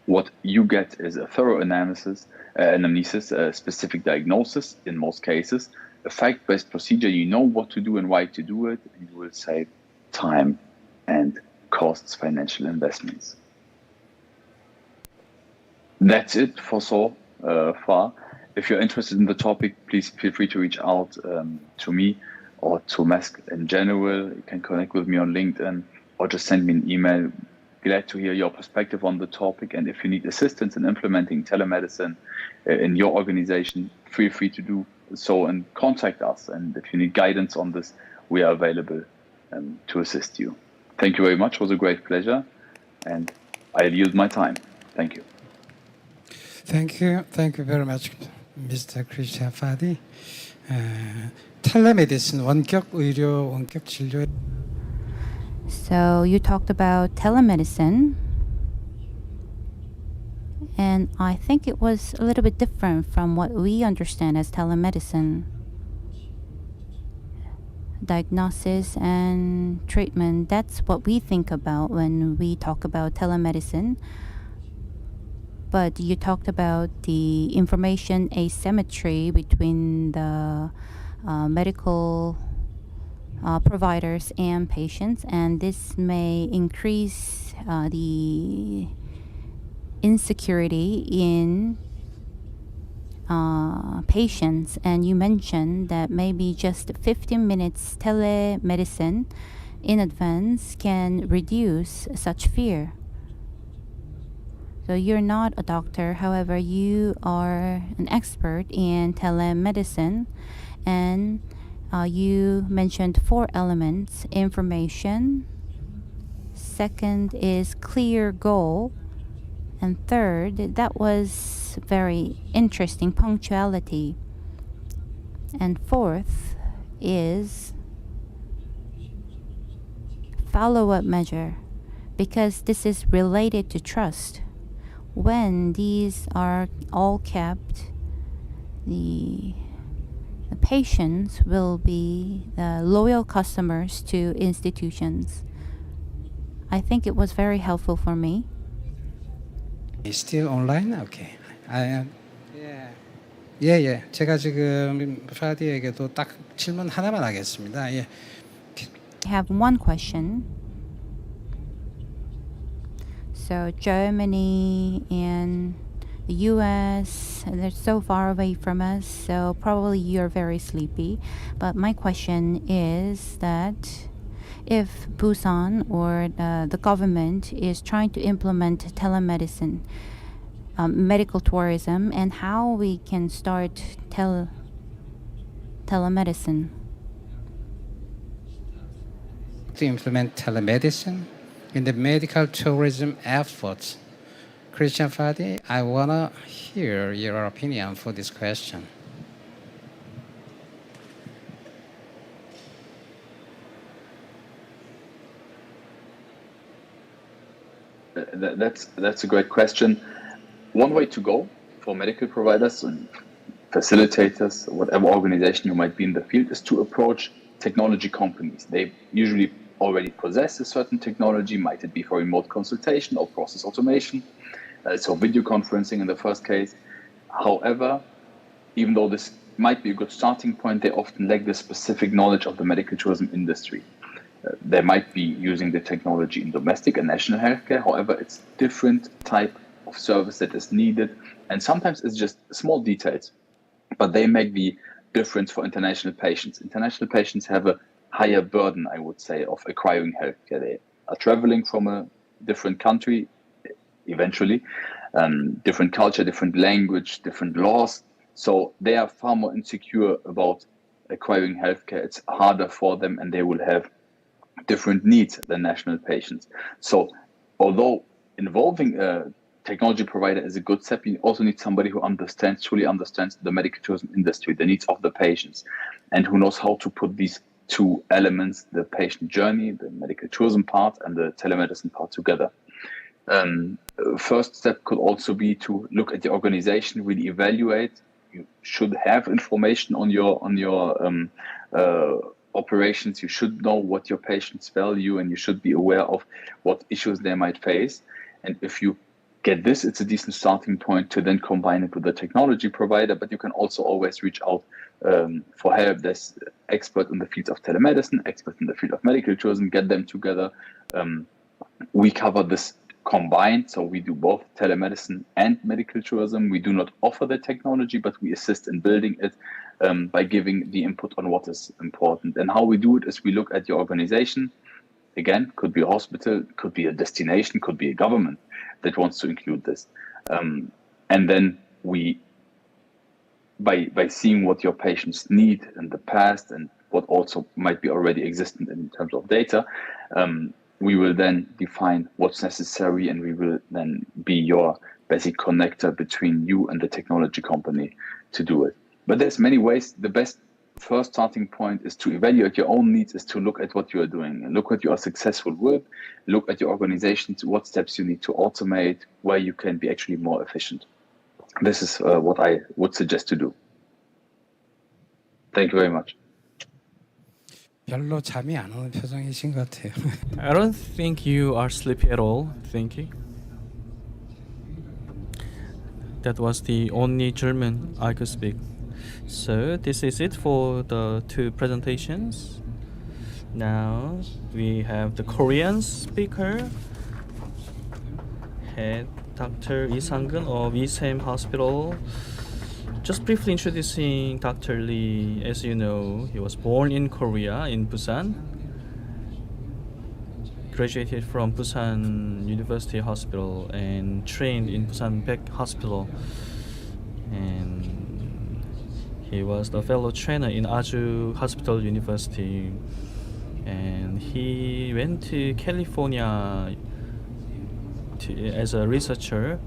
what you get is a thorough anamnesis, a specific diagnosis in most cases, a fact-based procedure. You know what to do and why to do it, and you will save time and costs financial investments. That's it for so far. If you're interested in the topic, please feel free to reach out to me or to MESC in general. You can connect with me on LinkedIn or just send me an email. Glad to hear your perspective on the topic. And if you need assistance in implementing telemedicine in your organization, feel free to do so and contact us. And if you need guidance on this, we are available to assist you. Thank you very much. It was a great pleasure. And I yield my time. Thank you. Thank you. Thank you very much, Mr. Christian Fadi. 텔레메디슨 원격 의료, 원격 진료. So you talked about telemedicine, and I think it was a little bit different from what we understand as telemedicine. Diagnosis and treatment, that's what we think about when we talk about telemedicine. But you talked about the information asymmetry between the medical providers and patients, and this may increase the insecurity in patients. And you mentioned that maybe just 15 minutes telemedicine in advance can reduce such fear. So you're not a doctor, however, you are an expert in telemedicine, and you mentioned 4 elements: information, second is clear goal, and third, that was very interesting, punctuality, and fourth is follow-up measure, because this is related to trust. When these are all kept, the patients will be loyal customers to institutions. I think it was very helpful for me. Still online? Okay. 예. 제가 지금 파디에게도 딱 질문 하나만 하겠습니다. 예. I have one question. So Germany and the US, they're so far away from us, so probably you're very sleepy. But my question is that if Busan or the government is trying to implement telemedicine, medical tourism, and how we can start telemedicine. To implement telemedicine in the medical tourism efforts. Christian Fadi, I want to hear your opinion for this question. That's a great question. One way to go for medical providers and facilitators, whatever organization you might be in the field, is to approach technology companies. They usually already possess a certain technology, might it be for remote consultation or process automation, so video conferencing in the first case. However, even though this might be a good starting point, they often lack the specific knowledge of the medical tourism industry. They might be using the technology in domestic and national healthcare. However, it's different type of service that is needed. And sometimes it's just small details, but they make the difference for international patients. International patients have a higher burden, I would say, of acquiring healthcare. They are traveling from a different country, eventually, different culture, different language, different laws. So they are far more insecure about acquiring healthcare. It's harder for them, and they will have different needs than national patients. So although involving a technology provider is a good step, you also need somebody who truly understands the medical tourism industry, the needs of the patients, and who knows how to put these two elements, the patient journey, the medical tourism part, and the telemedicine part together. First step could also be to look at the organization, really evaluate. You should have information on your operations. You should know what your patients value, and you should be aware of what issues they might face. And if you get this, it's a decent starting point to then combine it with the technology provider. But you can also always reach out for help. There's expert in the field of telemedicine, expert in the field of medical tourism, get them together. We cover this combined, so we do both telemedicine and medical tourism. We do not offer the technology, but we assist in building it by giving the input on what is important. And how we do it is we look at the organization. Again, could be a hospital, could be a destination, could be a government that wants to include this. And then we, by seeing what your patients need in the past and what also might be already existent in terms of data, we will then define what's necessary, and we will then be your basic connector between you and the technology company to do it. But there's many ways. The best first starting point is to evaluate your own needs, is to look at what you are doing and look what you are successful with, look at your organization, to what steps you need to automate, where you can be actually more efficient. This is what I would suggest to do. Thank you very much. 별로 잠이 안 오는 표정이신 것 같아요. I don't think you are sleepy at all. Thank you. That was the only German I could speak. So this is it for the two presentations. Now we have the Korean speaker, head Dr. Lee Sang-geun of Isem Hospital. Just briefly introducing Dr. Lee. As you know, he was born in Korea, in Busan. Graduated from Busan University Hospital and trained in Busan Baek Hospital. And he was the fellow trainer in Aju Hospital University. And he went to California as a researcher.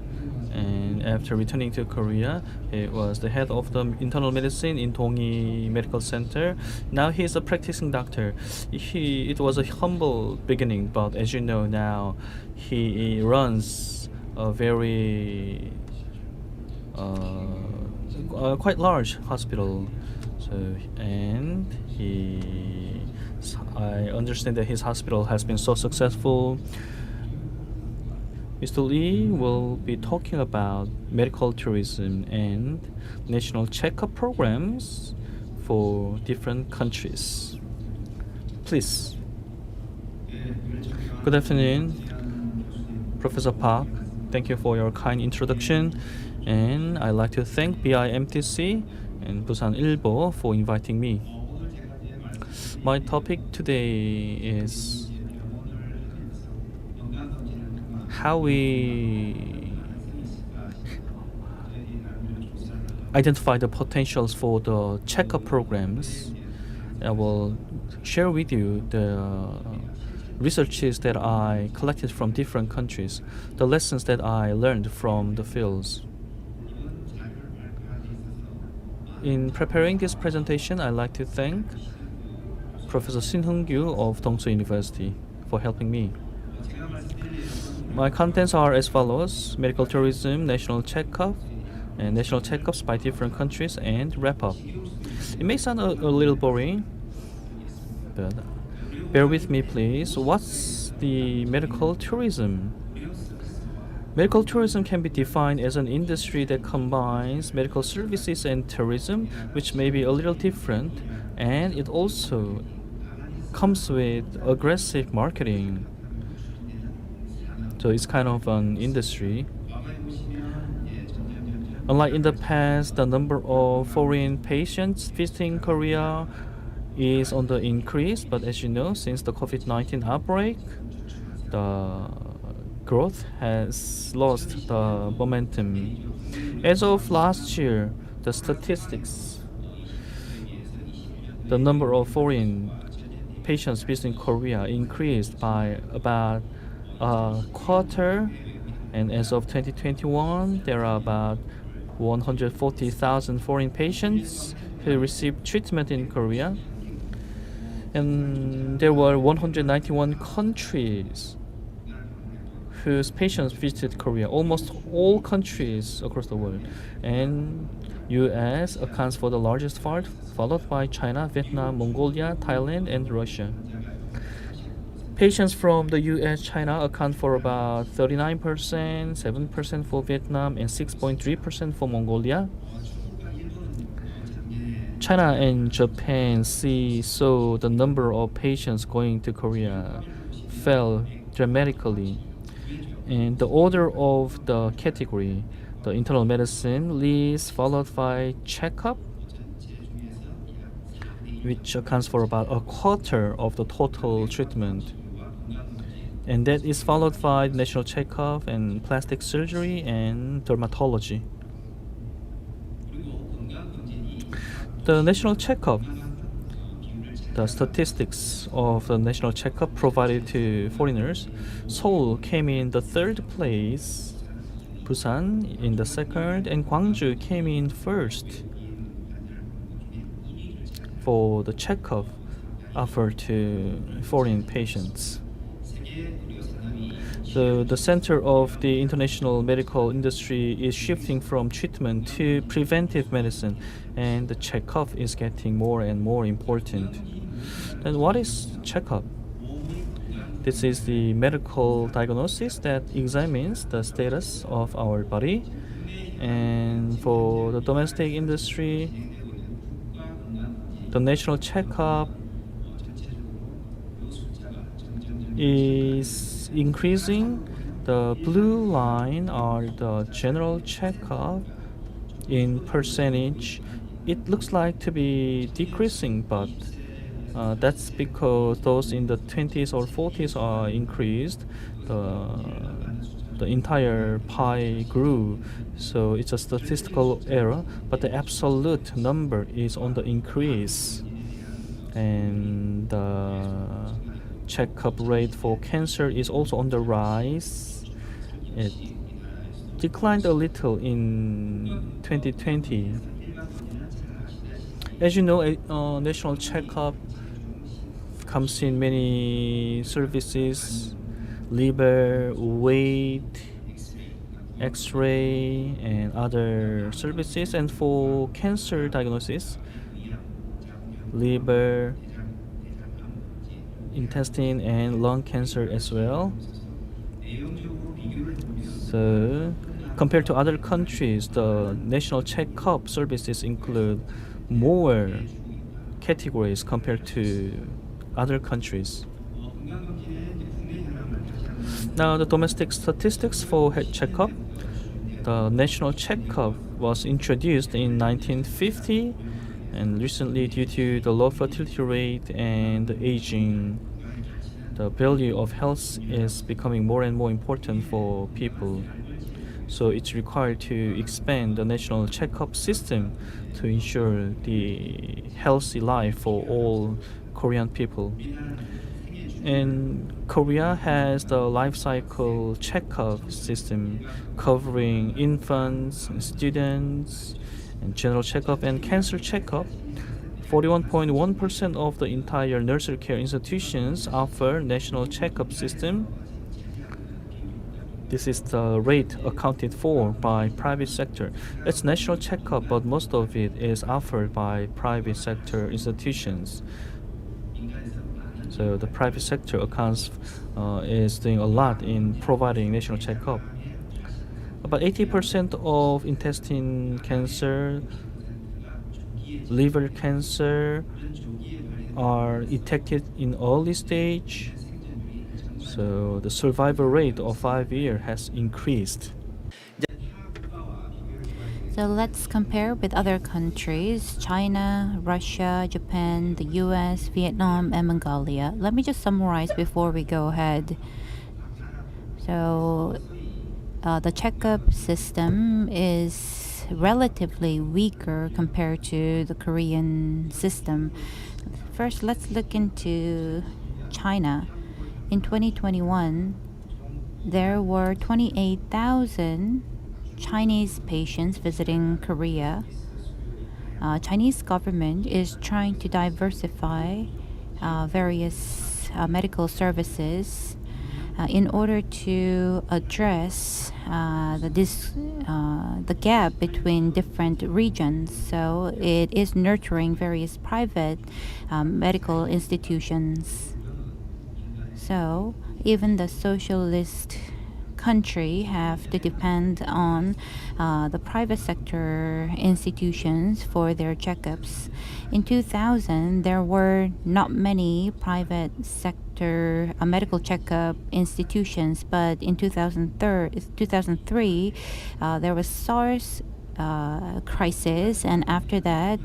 And after returning to Korea, he was the head of the internal medicine in Dongi Medical Center. Now he is a practicing doctor. It was a humble beginning, but as you know now, he runs a very quite large hospital. So I understand that his hospital has been so successful. Mr. Lee will be talking about medical tourism and national checkup programs for different countries. Please. Good afternoon, Professor Park. Thank you for your kind introduction. And I'd like to thank BIMTC and Busan Ilbo for inviting me. My topic today is how we identify the potentials for the checkup programs. I will share with you the researches that I collected from different countries, the lessons that I learned from the fields. In preparing this presentation, I'd like to thank Professor Shin Hung-gyu of Dongsu University for helping me. My contents are as follows: medical tourism, national checkup, and national checkups by different countries, and wrap-up. It may sound a little boring, but bear with me please. What's the medical tourism? Medical tourism can be defined as an industry that combines medical services and tourism, which may be a little different, and it also comes with aggressive marketing. So it's kind of an industry. Unlike in the past, the number of foreign patients visiting Korea is on the increase, but as you know, since the COVID-19 outbreak, the growth has lost the momentum. As of last year, the statistics, the number of foreign patients visiting Korea increased by about a quarter, and as of 2021 there are about 140,000 foreign patients who received treatment in Korea, and there were 191 countries whose patients visited Korea, almost all countries across the world, and US accounts for the largest part, followed by China, Vietnam, Mongolia, Thailand, and Russia. Patients from the US, China account for about 39%, 7% for Vietnam, and 6.3% for Mongolia. China and Japan saw the number of patients going to Korea fell dramatically. And the order of the category, the internal medicine leads, followed by checkup, which accounts for about a quarter of the total treatment. And that is followed by national checkup and plastic surgery and dermatology. The national checkup, the statistics of the national checkup provided to foreigners, Seoul came in the third place, Busan in the second, and Gwangju came in first. for the checkup offered to foreign patients. So the center of the international medical industry is shifting from treatment to preventive medicine, and the checkup is getting more and more important. Then what is checkup? This is the medical diagnosis that examines the status of our body. And for the domestic industry, the national checkup is increasing. The blue line are the general checkup in percentage. It looks like to be decreasing, but that's because those in the 20s or 40s are increased. The entire pie grew, so it's a statistical error, but the absolute number is on the increase. And the checkup rate for cancer is also on the rise. It declined a little in 2020. As you know, a national checkup comes in many services: liver, weight, x-ray, and other services. And for cancer diagnosis, liver, intestine, and lung cancer as well. So compared to other countries, the national checkup services include more categories compared to other countries. Now, the domestic statistics for health checkup. The national checkup was introduced in 1950, and recently, due to the low fertility rate and the aging, the value of health is becoming more and more important for people. So it's required to expand the national checkup system to ensure the healthy life for all Korean people. And Korea has the life cycle checkup system covering infants, students, and general checkup and cancer checkup. 41.1% of the entire nursery care institutions offer national checkup system. This is the rate accounted for by private sector. It's national checkup, but most of it is offered by private sector institutions. So the private sector is doing a lot in providing national checkup. About 80% of intestine cancer, liver cancer are detected in early stage. So the survival rate of 5 years has increased. So let's compare with other countries: China, Russia, Japan, the US, Vietnam, and Mongolia. Let me just summarize before we go ahead. So the checkup system is relatively weaker compared to the Korean system. First, let's look into China. In 2021, there were 28,000 Chinese patients visiting Korea. Chinese government is trying to diversify various medical services in order to address the gap between different regions. So it is nurturing various private medical institutions. So even the socialist country have to depend on the private sector institutions for their checkups. In 2000, there were not many private sector medical checkup institutions, but in 2003, there was SARS crisis, and after that,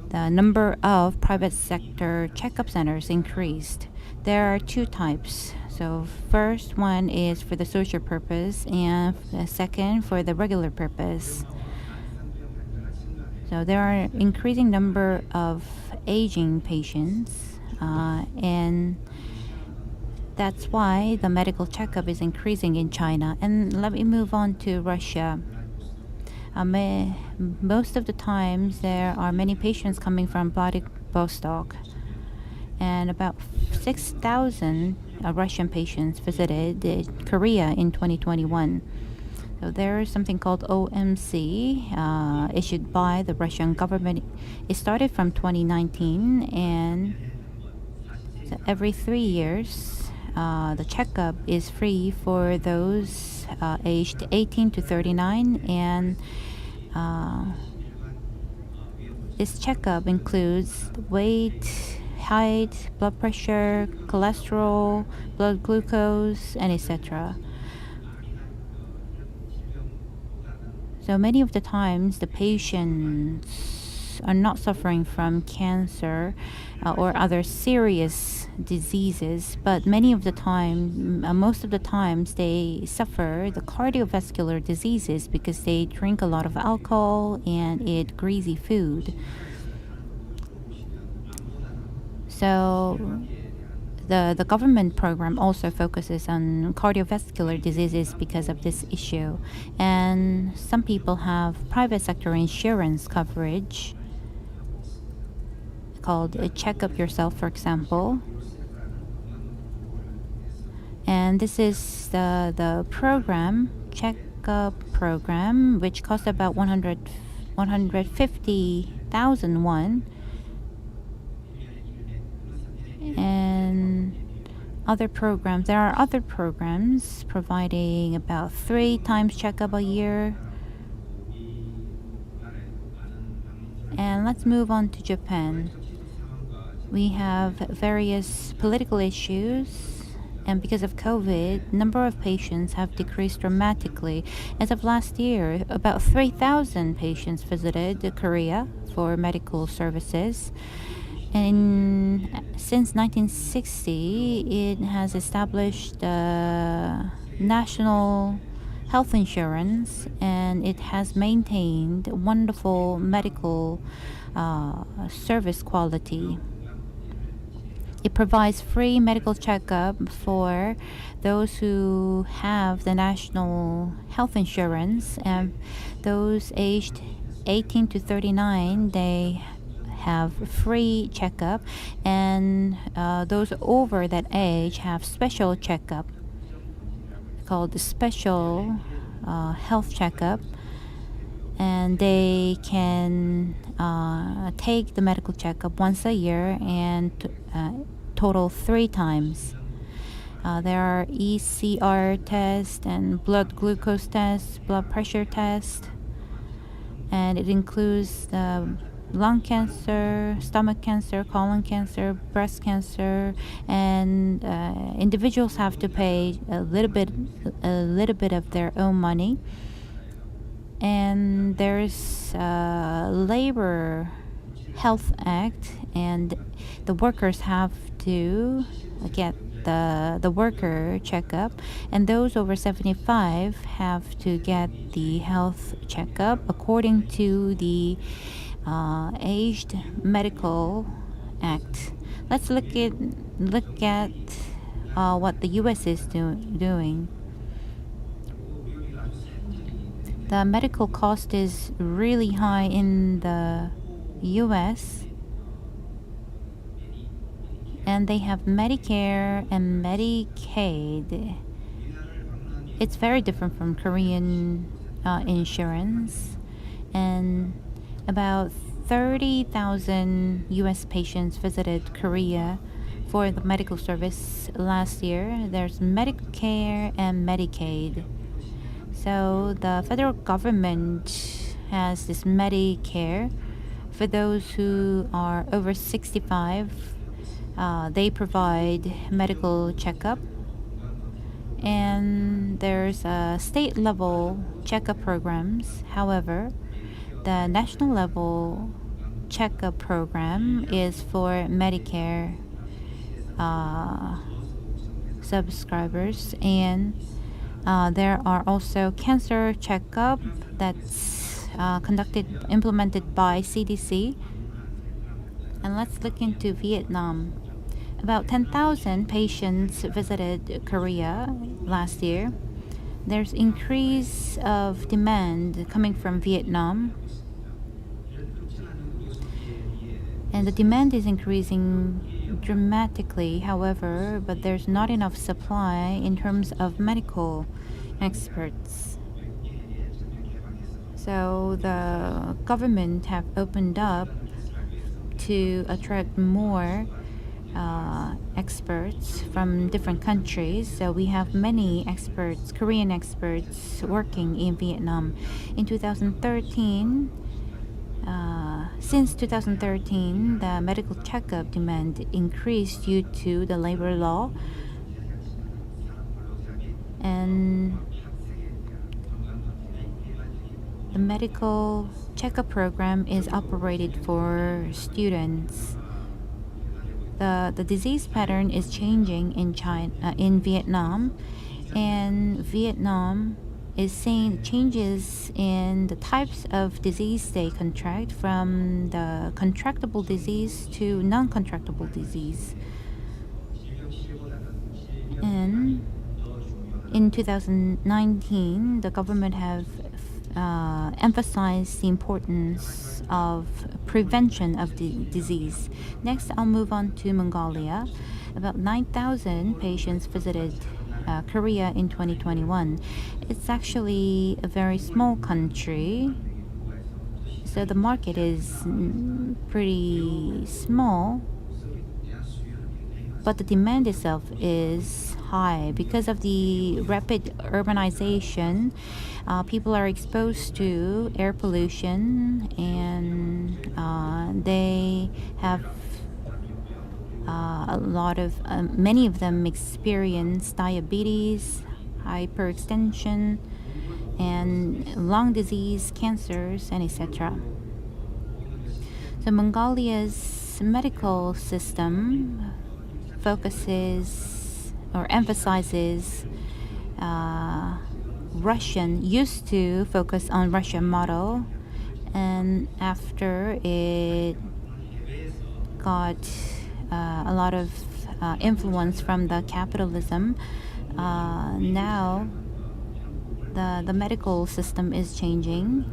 the number of private sector checkup centers increased. There are two types. So first one is for the social purpose, and the second for the regular purpose. So there are increasing number of aging patients, and that's why the medical checkup is increasing in China. And let me move on to Russia. Most of the times there are many patients coming from Vladivostok, and about 6,000 Russian patients visited Korea in 2021. So there is something called OMC issued by the Russian government. It started from 2019, and so every 3 years, the checkup is free for those aged 18 to 39, and this checkup includes weight, height, blood pressure, cholesterol, blood glucose, and etc. So many of the times, the patients are not suffering from cancer or other serious diseases, but many of the time, most of the times, they suffer the cardiovascular diseases because they drink a lot of alcohol and eat greasy food. So the government program also focuses on cardiovascular diseases because of this issue. And some people have private sector insurance coverage called Check Up Yourself, for example. And this is the program, checkup program, which costs about 150,000 won. And other programs, there are other programs providing about 3 times checkup a year. And let's move on to Japan. We have various political issues, and because of COVID, number of patients have decreased dramatically. As of last year, about 3,000 patients visited Korea for medical services. And since 1960, it has established national health insurance, and it has maintained wonderful medical service quality. It provides free medical checkup for those who have the national health insurance, and those aged 18 to 39, they have free checkup, and those over that age have special checkup called special health checkup, and they can take the medical checkup once a year and total 3 times. There are ECR tests and blood glucose tests, blood pressure tests, and it includes lung cancer, stomach cancer, colon cancer, breast cancer, and individuals have to pay a little bit of their own money. And there's Labor Health Act, and the workers have to get the worker checkup, and those over 75 have to get the health checkup according to the Aged Medical Act. Let's look at what the U.S. is doing. The medical cost is really high in the U.S., and they have Medicare and Medicaid. It's very different from Korean insurance, and about 30,000 U.S. patients visited Korea for the medical service last year. There's Medicare and Medicaid. So the federal government has this Medicare for those who are over 65. They provide medical checkup, and there's state level checkup programs. However, the national level checkup program is for Medicare subscribers, and there are also cancer checkup that's implemented by CDC. And let's look into Vietnam. About 10,000 patients visited Korea last year. there's increase of demand coming from Vietnam, and the demand is increasing dramatically, however, but there's not enough supply in terms of medical experts. So the government have opened up to attract more experts from different countries. So we have many experts, Korean experts, working in Vietnam. In 2013, since 2013, the medical checkup demand increased due to the labor law, and the medical checkup program is operated for students. The disease pattern is changing in Vietnam, and Vietnam is seeing changes in the types of disease they contract, from the contractable disease to non-contractable disease. And in 2019, the government have emphasized the importance of prevention of the disease. Next, I'll move on to Mongolia. About 9,000 patients visited Korea in 2021. It's actually a very small country, so the market is pretty small, but the demand itself is high. Because of the rapid urbanization, people are exposed to air pollution, and they have many of them experience diabetes, hyperextension, and lung disease, cancers, and etc. So Mongolia's medical system focuses or emphasizes used to focus on Russian model, and after it got a lot of influence from the capitalism, now the medical system is changing,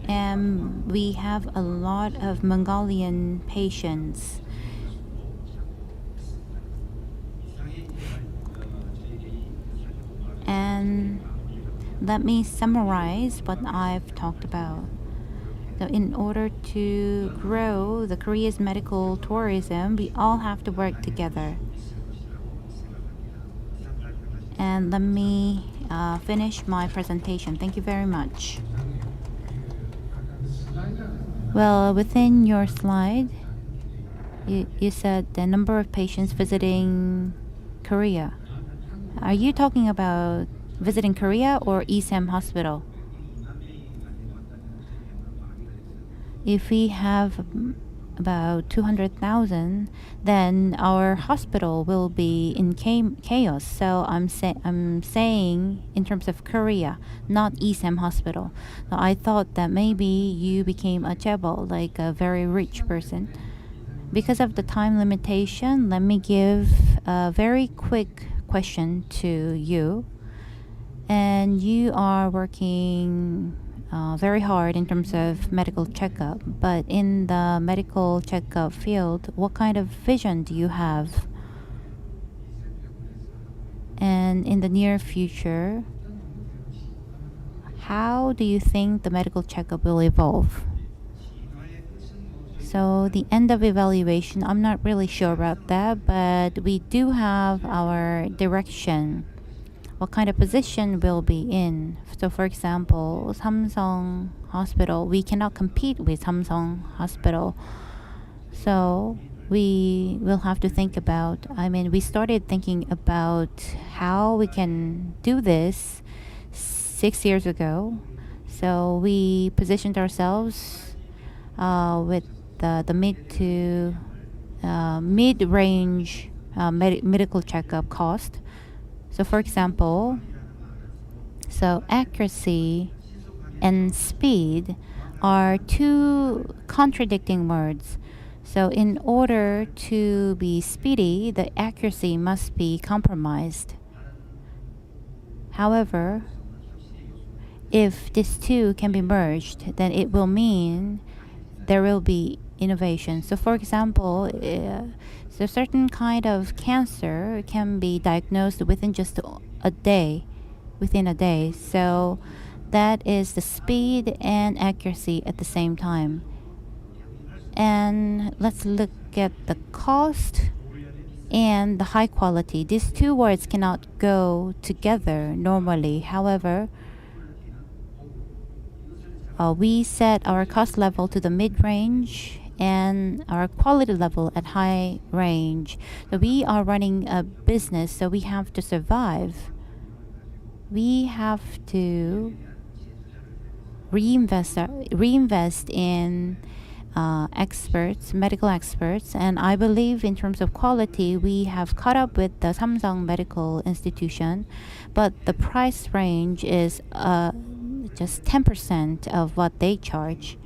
and we have a lot of Mongolian patients. And let me summarize what I've talked about. So in order to grow the Korea's medical tourism, we all have to work together. And let me finish my presentation. Thank you very much. Well, within your slide, you said the number of patients visiting Korea. Are you talking about visiting Korea or ESAM hospital? If we have about 200,000, then our hospital will be in chaos. So I'm saying in terms of Korea, not ESAM hospital. So I thought that maybe you became a chaebol, like a very rich person. Because of the time limitation, let me give a very quick question to you. And you are working very hard in terms of medical checkup, but in the medical checkup field, what kind of vision do you have? And in the near future, how do you think the medical checkup will evolve? So the end of evaluation, I'm not really sure about that, but we do have our direction. What kind of position we'll be in. So for example, Samsung Hospital, we cannot compete with Samsung Hospital. So we will have to think about, we started thinking about how we can do this 6 years ago. So we positioned ourselves with the mid-range medical checkup cost. So for example, accuracy and speed are two contradicting words. So in order to be speedy, the accuracy must be compromised. However, if these two can be merged, then it will mean there will be innovation. So, for example, so certain kind of cancer can be diagnosed within just a day, within a day. So, that is the speed and accuracy at the same time. And let's look at the cost and the high quality. These two words cannot go together normally. However, we set our cost level to the mid-range and our quality level at high range. So we are running a business, so we have to survive. We have to reinvest in experts, medical experts, and I believe in terms of quality, we have caught up with the Samsung Medical Institution, but the price range is just 10% of what they charge.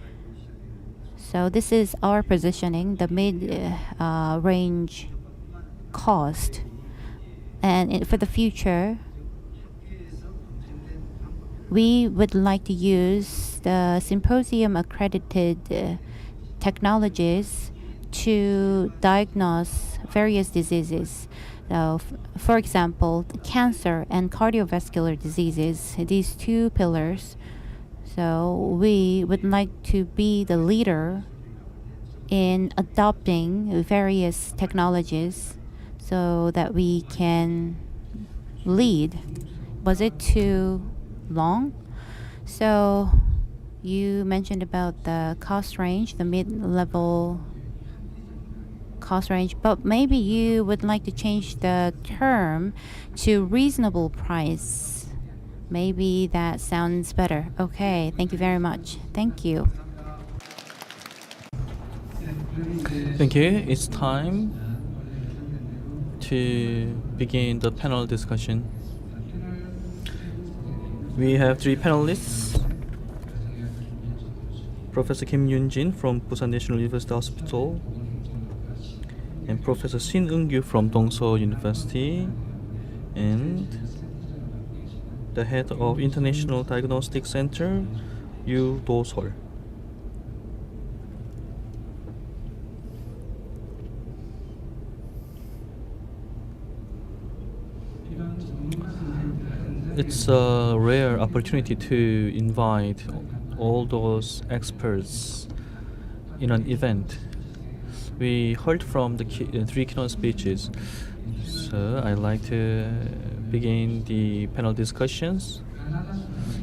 So this is our positioning, the mid-range cost. And for the future, we would like to use the Symposium accredited technologies to diagnose various diseases. For example, cancer and cardiovascular diseases, these two pillars. So we would like to be the leader in adopting various technologies so that we can lead. Was it too long? So you mentioned about the cost range, the mid-level cost range, but maybe you would like to change the term to reasonable price. Maybe that sounds better. Okay, thank you very much. Thank you. Thank you. It's time to begin the panel discussion. We have three panelists. Professor Kim Yoon-jin from Busan National University Hospital, and Professor Shin Eun-gyu from Dongso University, and the head of International Diagnostic Center, Yu Do-sol. It's a rare opportunity to invite all those experts in an event. We heard from the three keynote speeches, so I'd like to begin the panel discussions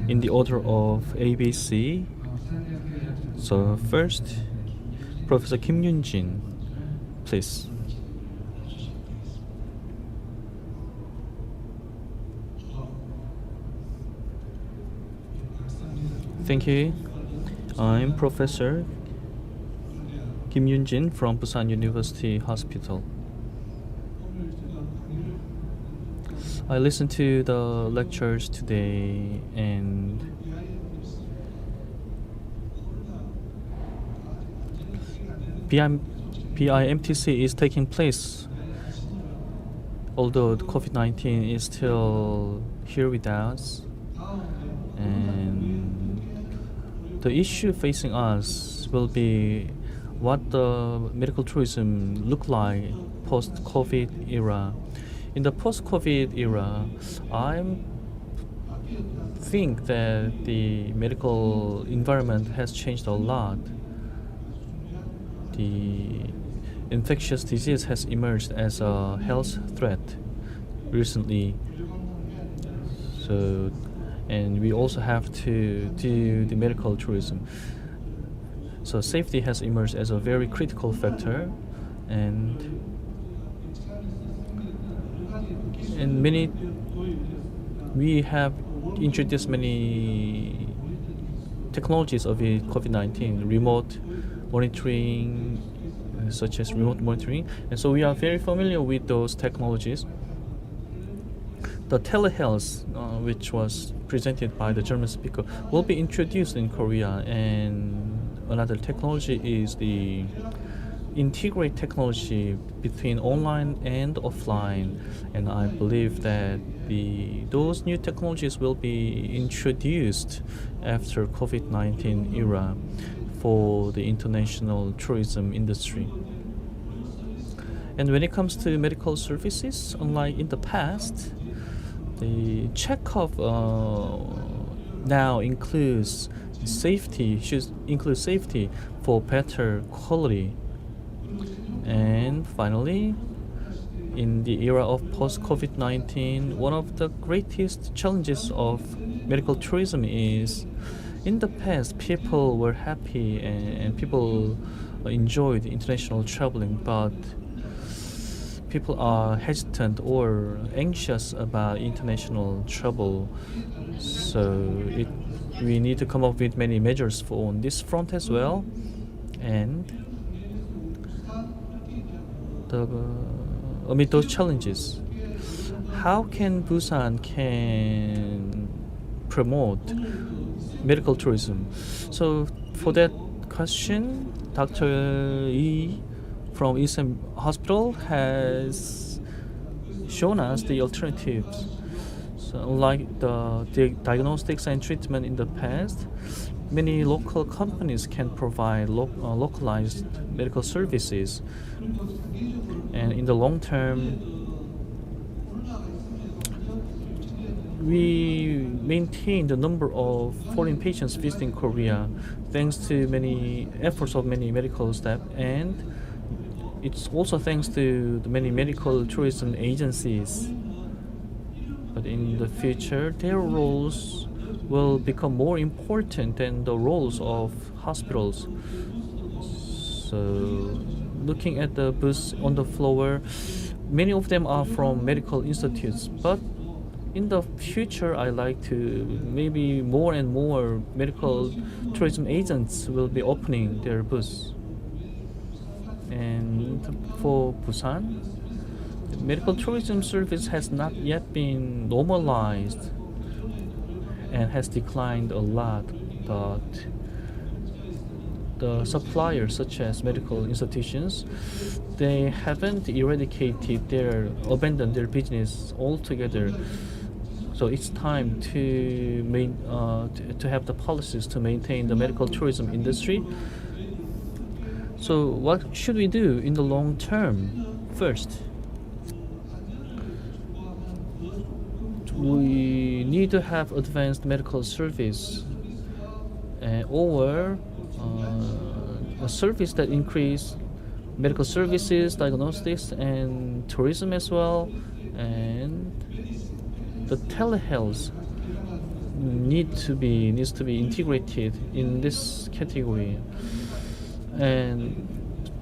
in the order of ABC. So first, Professor Kim Yoon-jin, please. Thank you. I'm Professor Kim Yoon-jin from Busan University Hospital. I listened to the lectures today, and PIMTC is taking place, although COVID-19 is still here with us. And the issue facing us will be what the medical tourism look like post-COVID era. In the post-COVID era, I think that the medical environment has changed a lot. The infectious disease has emerged as a health threat recently. So, and we also have to do the medical tourism. So safety has emerged as a very critical factor, and we have introduced many technologies of COVID-19, remote monitoring, such as remote monitoring, and so we are very familiar with those technologies. The telehealth, which was presented by the German speaker, will be introduced in Korea, and another technology is the integrate technology between online and offline, and I believe that those new technologies will be introduced after COVID-19 era for the international tourism industry. And when it comes to medical services, unlike in the past, the checkup now includes safety, should include safety for better quality. And finally, in the era of post-COVID-19, one of the greatest challenges of medical tourism is, in the past, people were happy and people enjoyed international traveling, but people are hesitant or anxious about international travel. So we need to come up with many measures on this front as well. And amid those challenges, how can Busan can promote medical tourism? So for that question, Dr. Yi from Eastern Hospital has shown us the alternatives. So unlike the diagnostics and treatment in the past, many local companies can provide localized medical services. And in the long term, we maintain the number of foreign patients visiting Korea thanks to many efforts of many medical staff, and it's also thanks to the many medical tourism agencies. But in the future, their roles will become more important than the roles of hospitals. So looking at the booths on the floor, many of them are from medical institutes, but in the future, I like to maybe more and more medical tourism agents will be opening their booths. And for Busan, the medical tourism service has not yet been normalized and has declined a lot, but the suppliers such as medical institutions, they haven't abandoned their business altogether. So it's time to have the policies to maintain the medical tourism industry. So what should we do in the long term? First, we need to have advanced medical service or a service that increase medical services, diagnostics, and tourism as well. And the telehealth needs to be integrated in this category.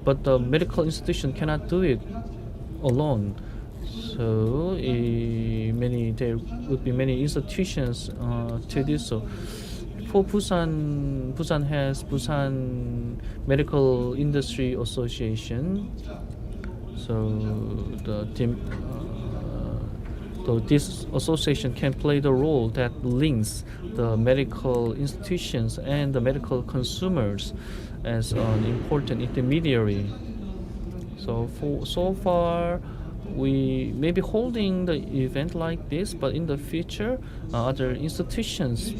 But the medical institution cannot do it alone. So there would be many institutions to do so. For Busan has Busan Medical Industry Association. So this association can play the role that links the medical institutions and the medical consumers as an important intermediary. So far, we may be holding the event like this, but in the future, other institutions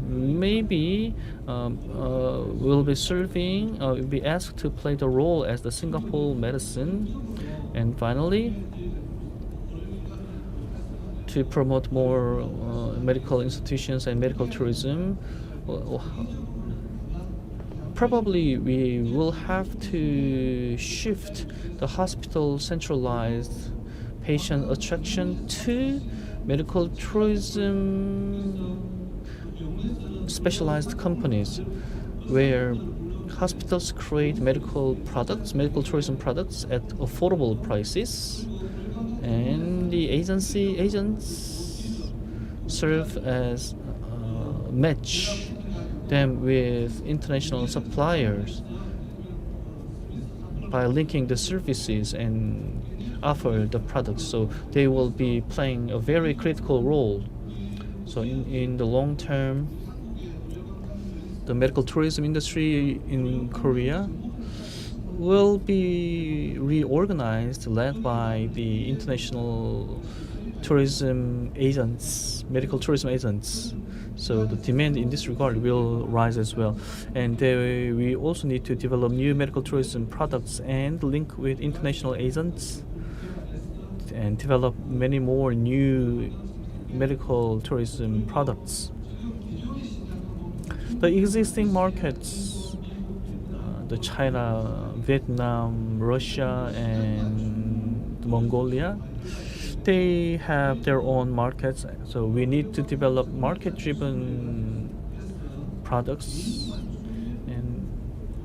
maybe will be asked to play the role as the Singapore medicine. And finally, to promote more medical institutions and medical tourism, probably we will have to shift the hospital centralized patient attraction to medical tourism specialized companies, where hospitals create medical tourism products at affordable prices, and the agents serve as match them with international suppliers by linking the services and offer the products. So they will be playing a very critical role. So in the long term, the medical tourism industry in Korea will be reorganized, led by the international tourism agents, medical tourism agents. So the demand in this regard will rise as well. And we also need to develop new medical tourism products and link with international agents and develop many more new medical tourism products. The existing markets, the China, Vietnam, Russia, and Mongolia, they have their own markets. So we need to develop market-driven products,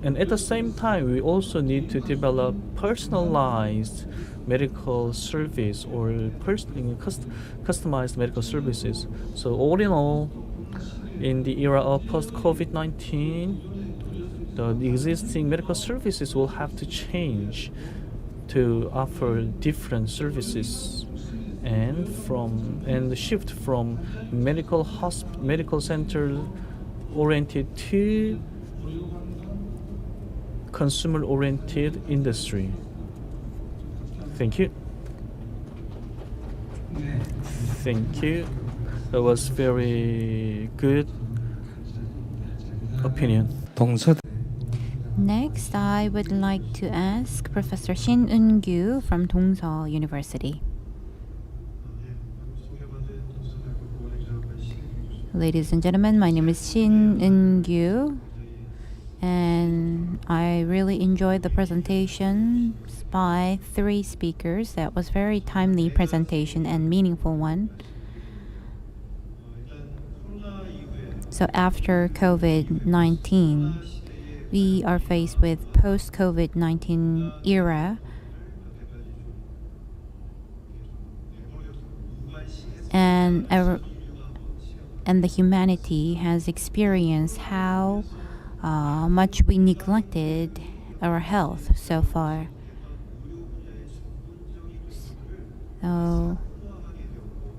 and at the same time, we also need to develop personalized medical service or customized medical services. So all in all, in the era of post-COVID-19, the existing medical services will have to change to offer different services and shift from medical center oriented to consumer oriented industry. Thank you. Thank you. That was very good opinion. 동서 Next, I would like to ask Professor Shin Eun-gyu from Dongseol University. Ladies and gentlemen, my name is Shin Eun-gyu, and I really enjoyed the presentations by 3 speakers. That was very timely presentation and meaningful one. So after COVID-19, we are faced with post-COVID-19 era, and the humanity has experienced how much we neglected our health so far. So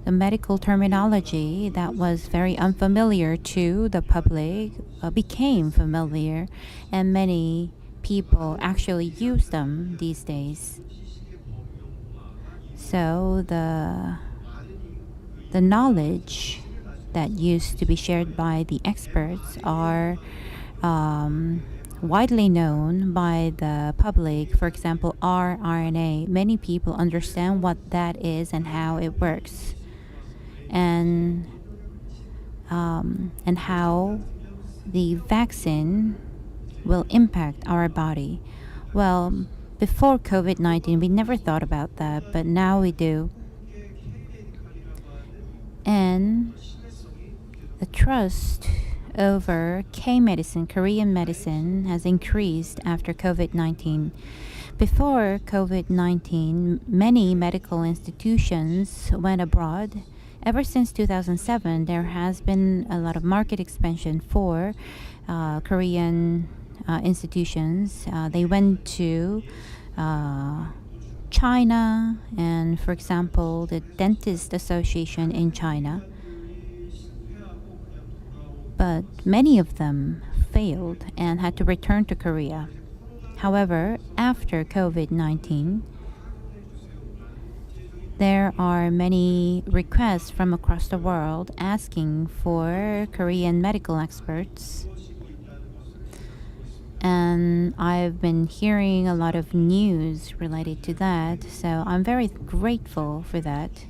the medical terminology that was very unfamiliar to the public became familiar, and many people actually use them these days. So the knowledge that used to be shared by the experts are widely known by the public. For example, rRNA. Many people understand what that is and how it works, and how the vaccine will impact our body. Well, before COVID-19, we never thought about that, but now we do. And the trust over K-medicine, Korean medicine, has increased after COVID-19. Before COVID-19, many medical institutions went abroad. Ever since 2007, there has been a lot of market expansion for Korean institutions. They went to China, and for example, the Dentist Association in China. But many of them failed and had to return to Korea. However, after COVID-19, there are many requests from across the world asking for Korean medical experts. And I've been hearing a lot of news related to that, so I'm very grateful for that.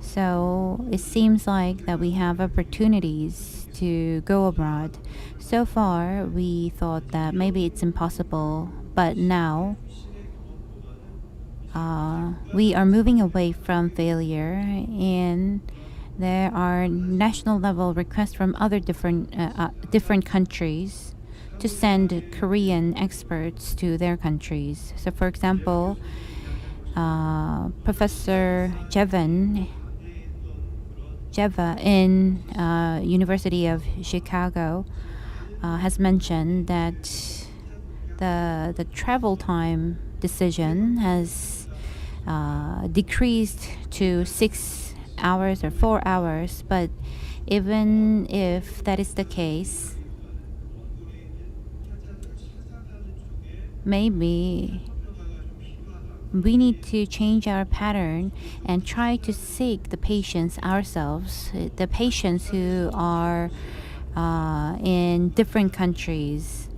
So it seems like that we have opportunities to go abroad. So far, we thought that maybe it's impossible, but now we are moving away from failure, and there are national level requests from other different countries to send Korean experts to their countries. So, for example, Professor Jeva in University of Chicago has mentioned that the travel time decision has decreased to 6 hours or 4 hours. But even if that is the case, maybe we need to change our pattern and try to seek the patients ourselves, the patients who are in different countries.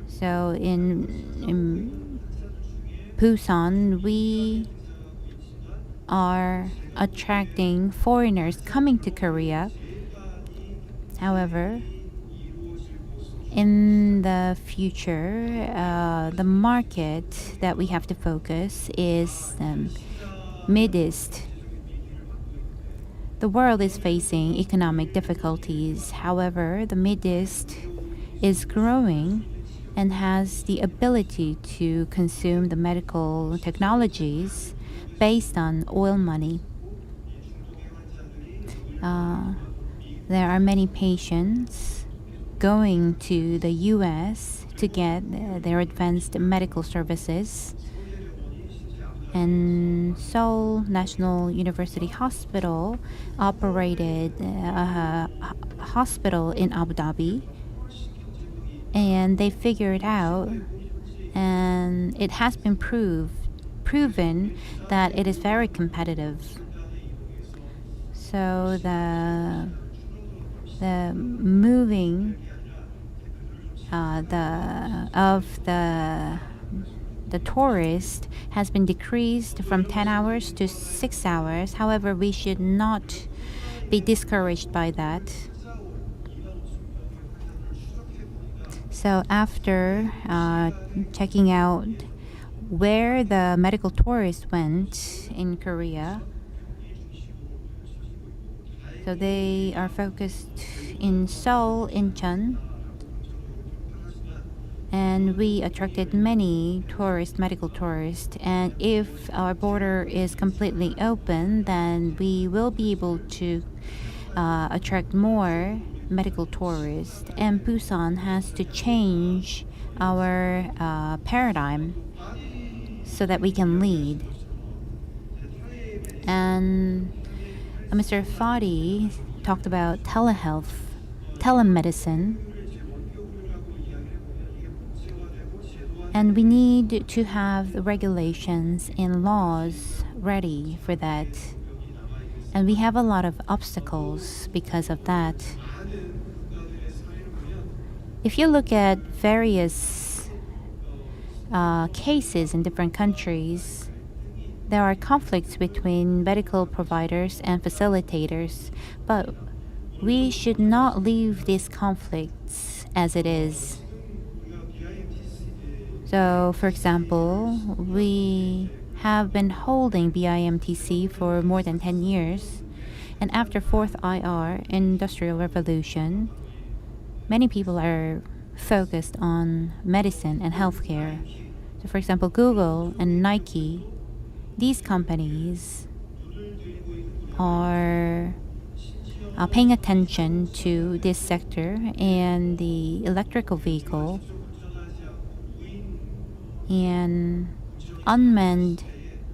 So in Busan, we are attracting foreigners coming to Korea. However, in the future, the market that we have to focus is Mid East. The world is facing economic difficulties. However, the Mid East is growing and has the ability to consume the medical technologies based on oil money. There are many patients going to the US to get their advanced medical services. And Seoul National University Hospital operated a hospital in Abu Dhabi, and they figured out, and it has been proven that it is very competitive. So the moving the tourist has been decreased from 10 hours to 6 hours. However, we should not be discouraged by that. So after checking out where the medical tourists went in Korea, so they are focused in Seoul, Incheon, and we attracted many medical tourists. And if our border is completely open, then we will be able to attract more medical tourists. And Busan has to change our paradigm so that we can lead. And Mr. Fadi talked about telehealth, telemedicine. And we need to have the regulations and laws ready for that. And we have a lot of obstacles because of that. If you look at various cases in different countries, there are conflicts between medical providers and facilitators, but we should not leave these conflicts as it is. So, for example, we have been holding BIMTC for more than 10 years, and after 4th IR, Industrial Revolution, many people are focused on medicine and healthcare. So, for example, Google and Nike, these companies are paying attention to this sector and the electrical vehicle and unmanned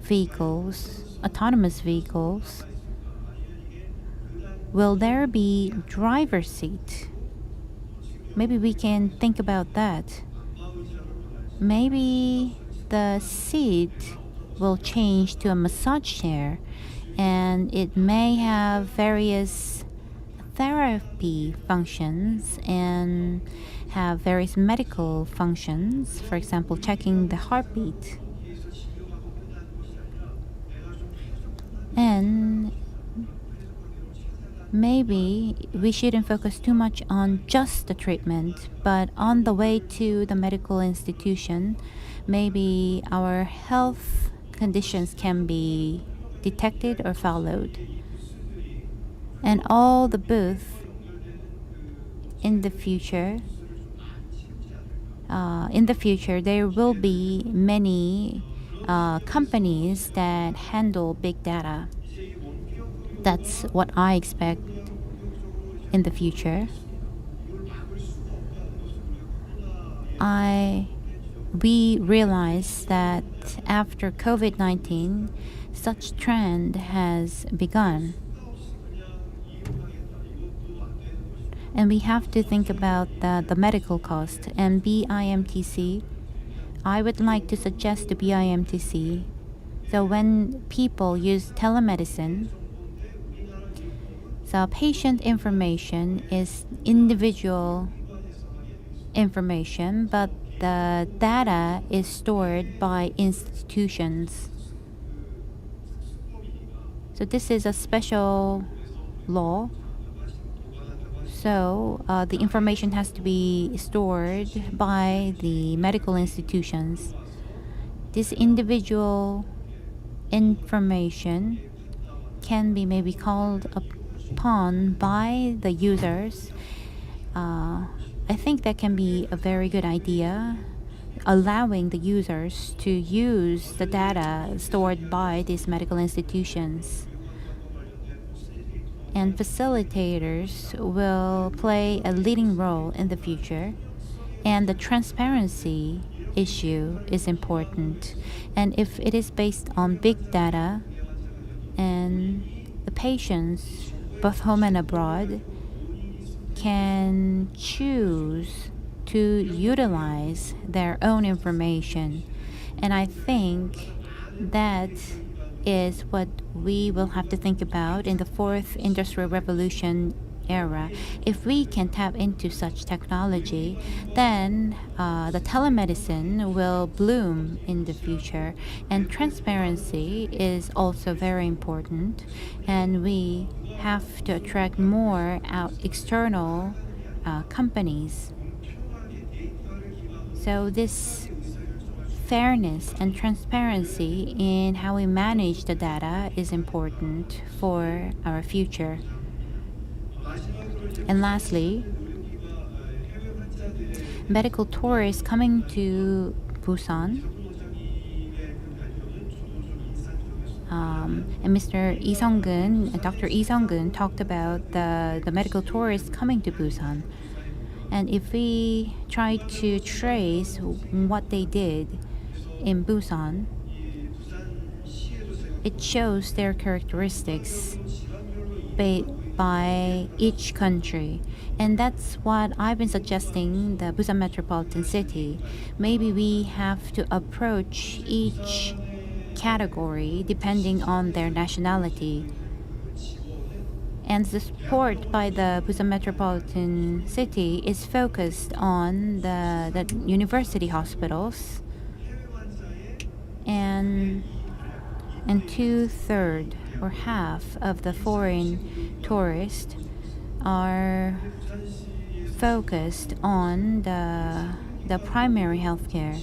vehicles, autonomous vehicles. Will there be driver's seat? Maybe we can think about that. Maybe the seat will change to a massage chair, and it may have various therapy functions and have various medical functions, for example, checking the heartbeat. And maybe we shouldn't focus too much on just the treatment, but on the way to the medical institution, maybe our health conditions can be detected or followed. And all the booths in the future, there will be many companies that handle big data. That's what I expect in the future. We realize that after COVID-19, such trend has begun. And we have to think about the medical cost. And BIMTC I would like to suggest to BIMTC. So when people use telemedicine, so patient information is individual information, but the data is stored by institutions. So this is a special law. So the information has to be stored by the medical institutions. This individual information can be maybe called upon by the users. I think that can be a very good idea, allowing the users to use the data stored by these medical institutions. And facilitators will play a leading role in the future. And the transparency issue is important. And if it is based on big data, and the patients, both home and abroad, can choose to utilize their own information. And I think that is what we will have to think about in the fourth industrial revolution era. If we can tap into such technology, then the telemedicine will bloom in the future. And transparency is also very important. And we have to attract more external companies. So this fairness and transparency in how we manage the data is important for our future. And lastly, medical tourists coming to Busan. And Mr. Lee Sung-gun, Dr. Lee Sung-gun talked about the medical tourists coming to Busan. And if we try to trace what they did in Busan, it shows their characteristics by each country. And that's what I've been suggesting the Busan metropolitan city. Maybe we have to approach each category depending on their nationality. And the support by the Busan metropolitan city is focused on the university hospitals. And 2/3 or half of the foreign tourists are focused on the primary healthcare.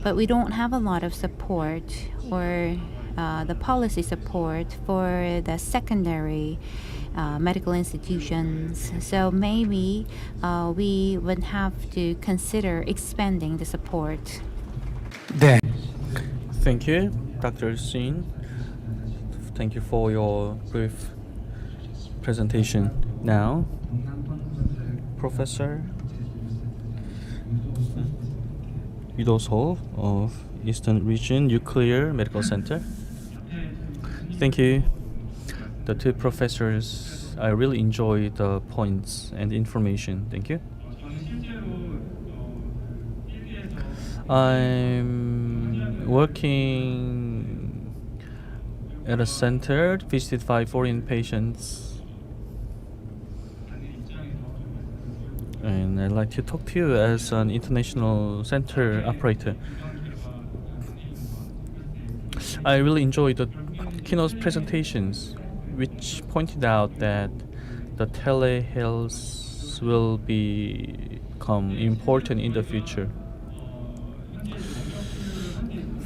But we don't have a lot of support or the policy support for the secondary medical institutions. So maybe we would have to consider expanding the support. 네. Thank you, Dr. Shin. Thank you for your brief presentation. Now, Professor Yudo Sol of Eastern Region Nuclear Medical Center. Thank you. The two professors, I really enjoy the points and information. Thank you. I'm working at a center visited by foreign patients, and I'd like to talk to you as an international center operator. I really enjoyed the keynote presentations, which pointed out that the telehealth will become important in the future.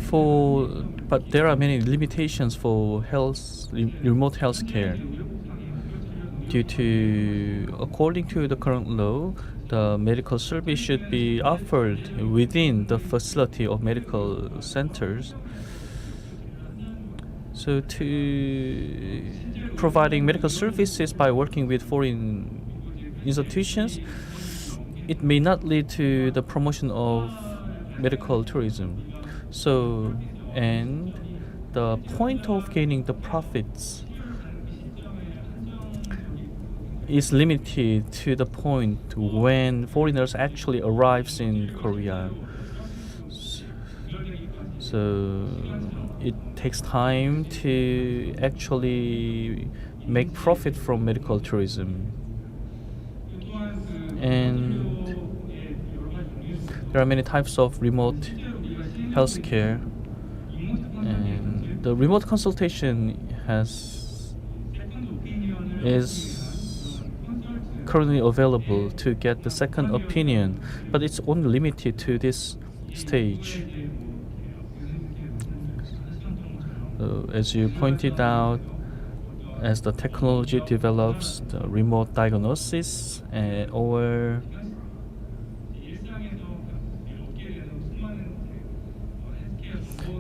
But there are many limitations for remote health care. According to the current law, the medical service should be offered within the facility of medical centers. So to providing medical services by working with foreign institutions, it may not lead to the promotion of medical tourism. So, and the point of gaining the profits is limited to the point when foreigners actually arrives in Korea. So it takes time to actually make profit from medical tourism. And there are many types of remote healthcare, and the remote consultation is currently available to get the second opinion, but it's only limited to this stage. As you pointed out, as the technology develops, the remote diagnosis or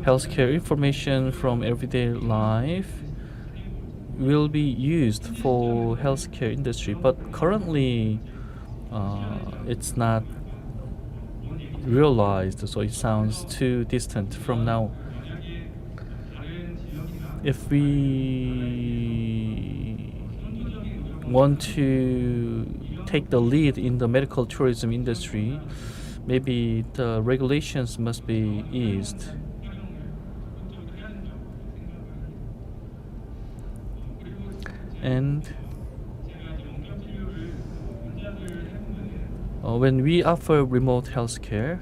healthcare information from everyday life will be used for healthcare industry, but currently it's not realized, so it sounds too distant from now. If we want to take the lead in the medical tourism industry, maybe the regulations must be eased. And when we offer remote healthcare,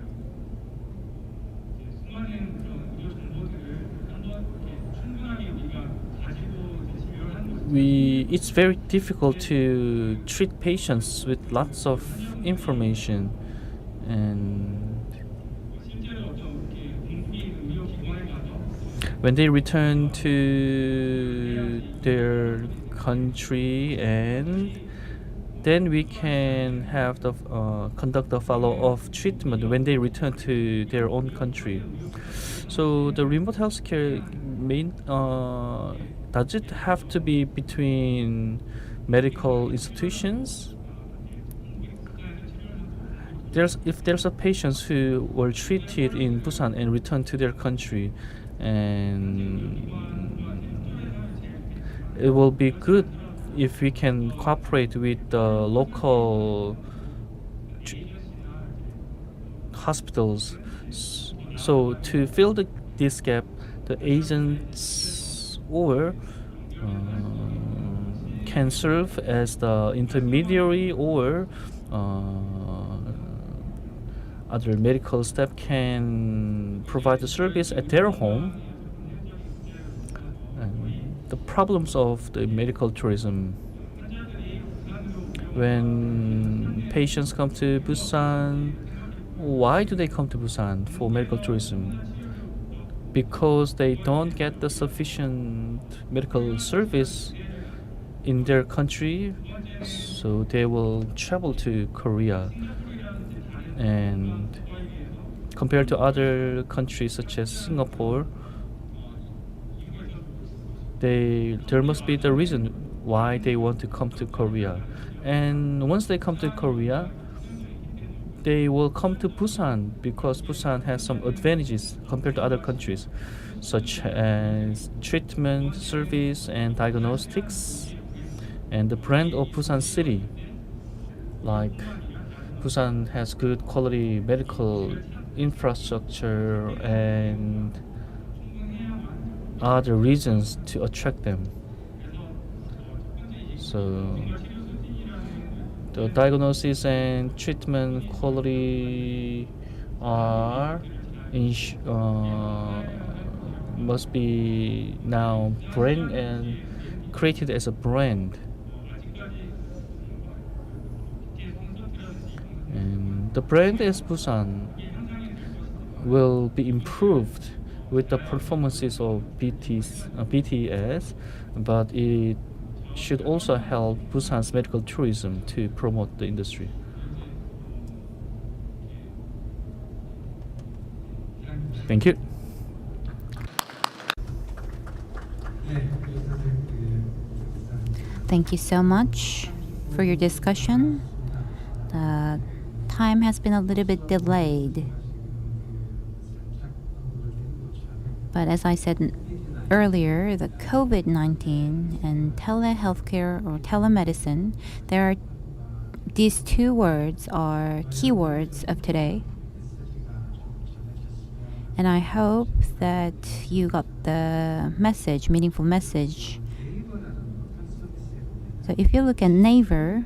it's very difficult to treat patients with lots of information, and when they return to their country, and then we can have the conduct a follow-up treatment when they return to their own country. So the remote healthcare does it have to be between medical institutions? If there's a patients who were treated in Busan and returned to their country, and it will be good if we can cooperate with the local hospitals. So to fill this gap, the agents or can serve as the intermediary, or other medical staff can provide the service at their home. And the problems of the medical tourism: when patients come to Busan, why do they come to Busan for medical tourism? Because they don't get the sufficient medical service in their country, so they will travel to Korea. And compared to other countries such as Singapore, there must be the reason why they want to come to Korea. And once they come to Korea, they will come to Busan because Busan has some advantages compared to other countries, such as treatment, service, and diagnostics, and the brand of Busan city. Like Busan has good quality medical infrastructure and other reasons to attract them. So the diagnosis and treatment quality must be now brand and created as a brand. And the brand as Busan will be improved with the performances of BTS, but it should also help Busan's medical tourism to promote the industry. Thank you. Thank you so much for your discussion. The time has been a little bit delayed. But as I said earlier, the COVID-19 and telehealthcare or telemedicine, these two words are keywords of today. And I hope that you got the message, meaningful message. So if you look at Naver,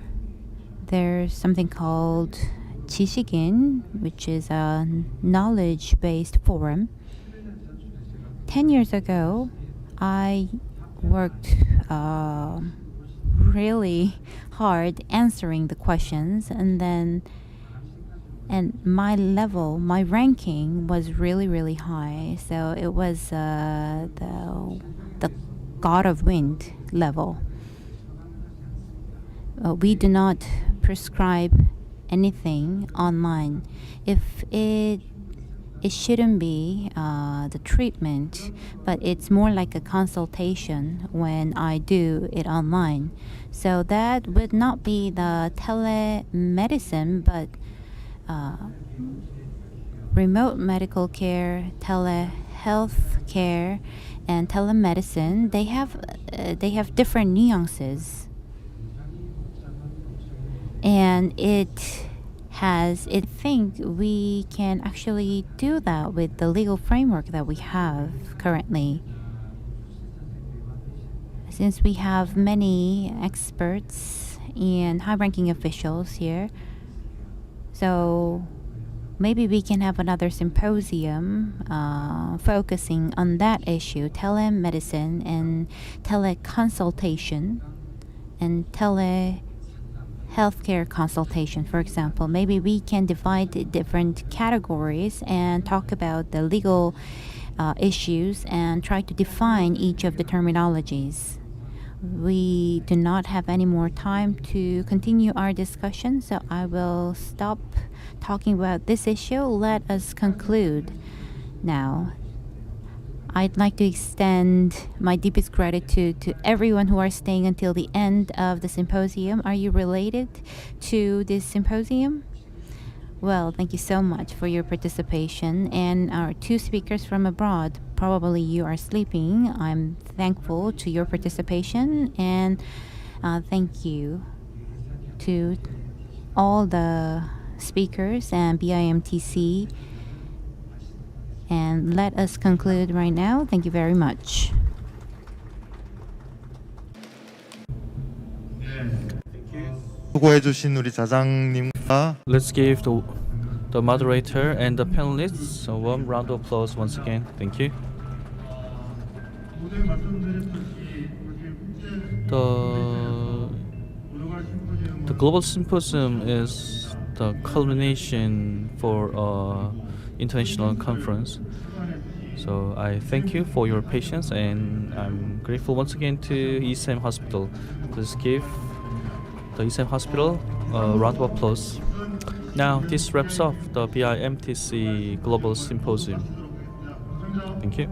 there's something called 지식인, which is a knowledge-based forum. 10 years ago, I worked really hard answering the questions, and my level, my ranking was really high. So it was the God of Wind level. We do not prescribe anything online. If it shouldn't be the treatment, but it's more like a consultation when I do it online. So that would not be the telemedicine, but remote medical care, telehealth care, and telemedicine. They have different nuances, and I think we can actually do that with the legal framework that we have currently. Since we have many experts and high-ranking officials here, so maybe we can have another symposium focusing on that issue, telemedicine and teleconsultation and healthcare consultation, for example. Maybe we can divide the different categories and talk about the legal issues and try to define each of the terminologies. We do not have any more time to continue our discussion, so I will stop talking about this issue. Let us conclude now. I'd like to extend my deepest gratitude to everyone who are staying until the end of the symposium. Are you related to this symposium? Well, thank you so much for your participation. And our two speakers from abroad, probably you are sleeping. I'm thankful to your participation, and thank you to all the speakers and BIMTC. And let us conclude right now. Thank you very much. 수고해주신 우리 자장님과 Let's give the moderator and the panelists a warm round of applause once again. Thank you. The Global Symposium is the culmination for international conference. So I thank you for your patience, and I'm grateful once again to ESM Hospital. Please give the ESM Hospital a round of applause. Now this wraps up the BIMTC Global Symposium. Thank you.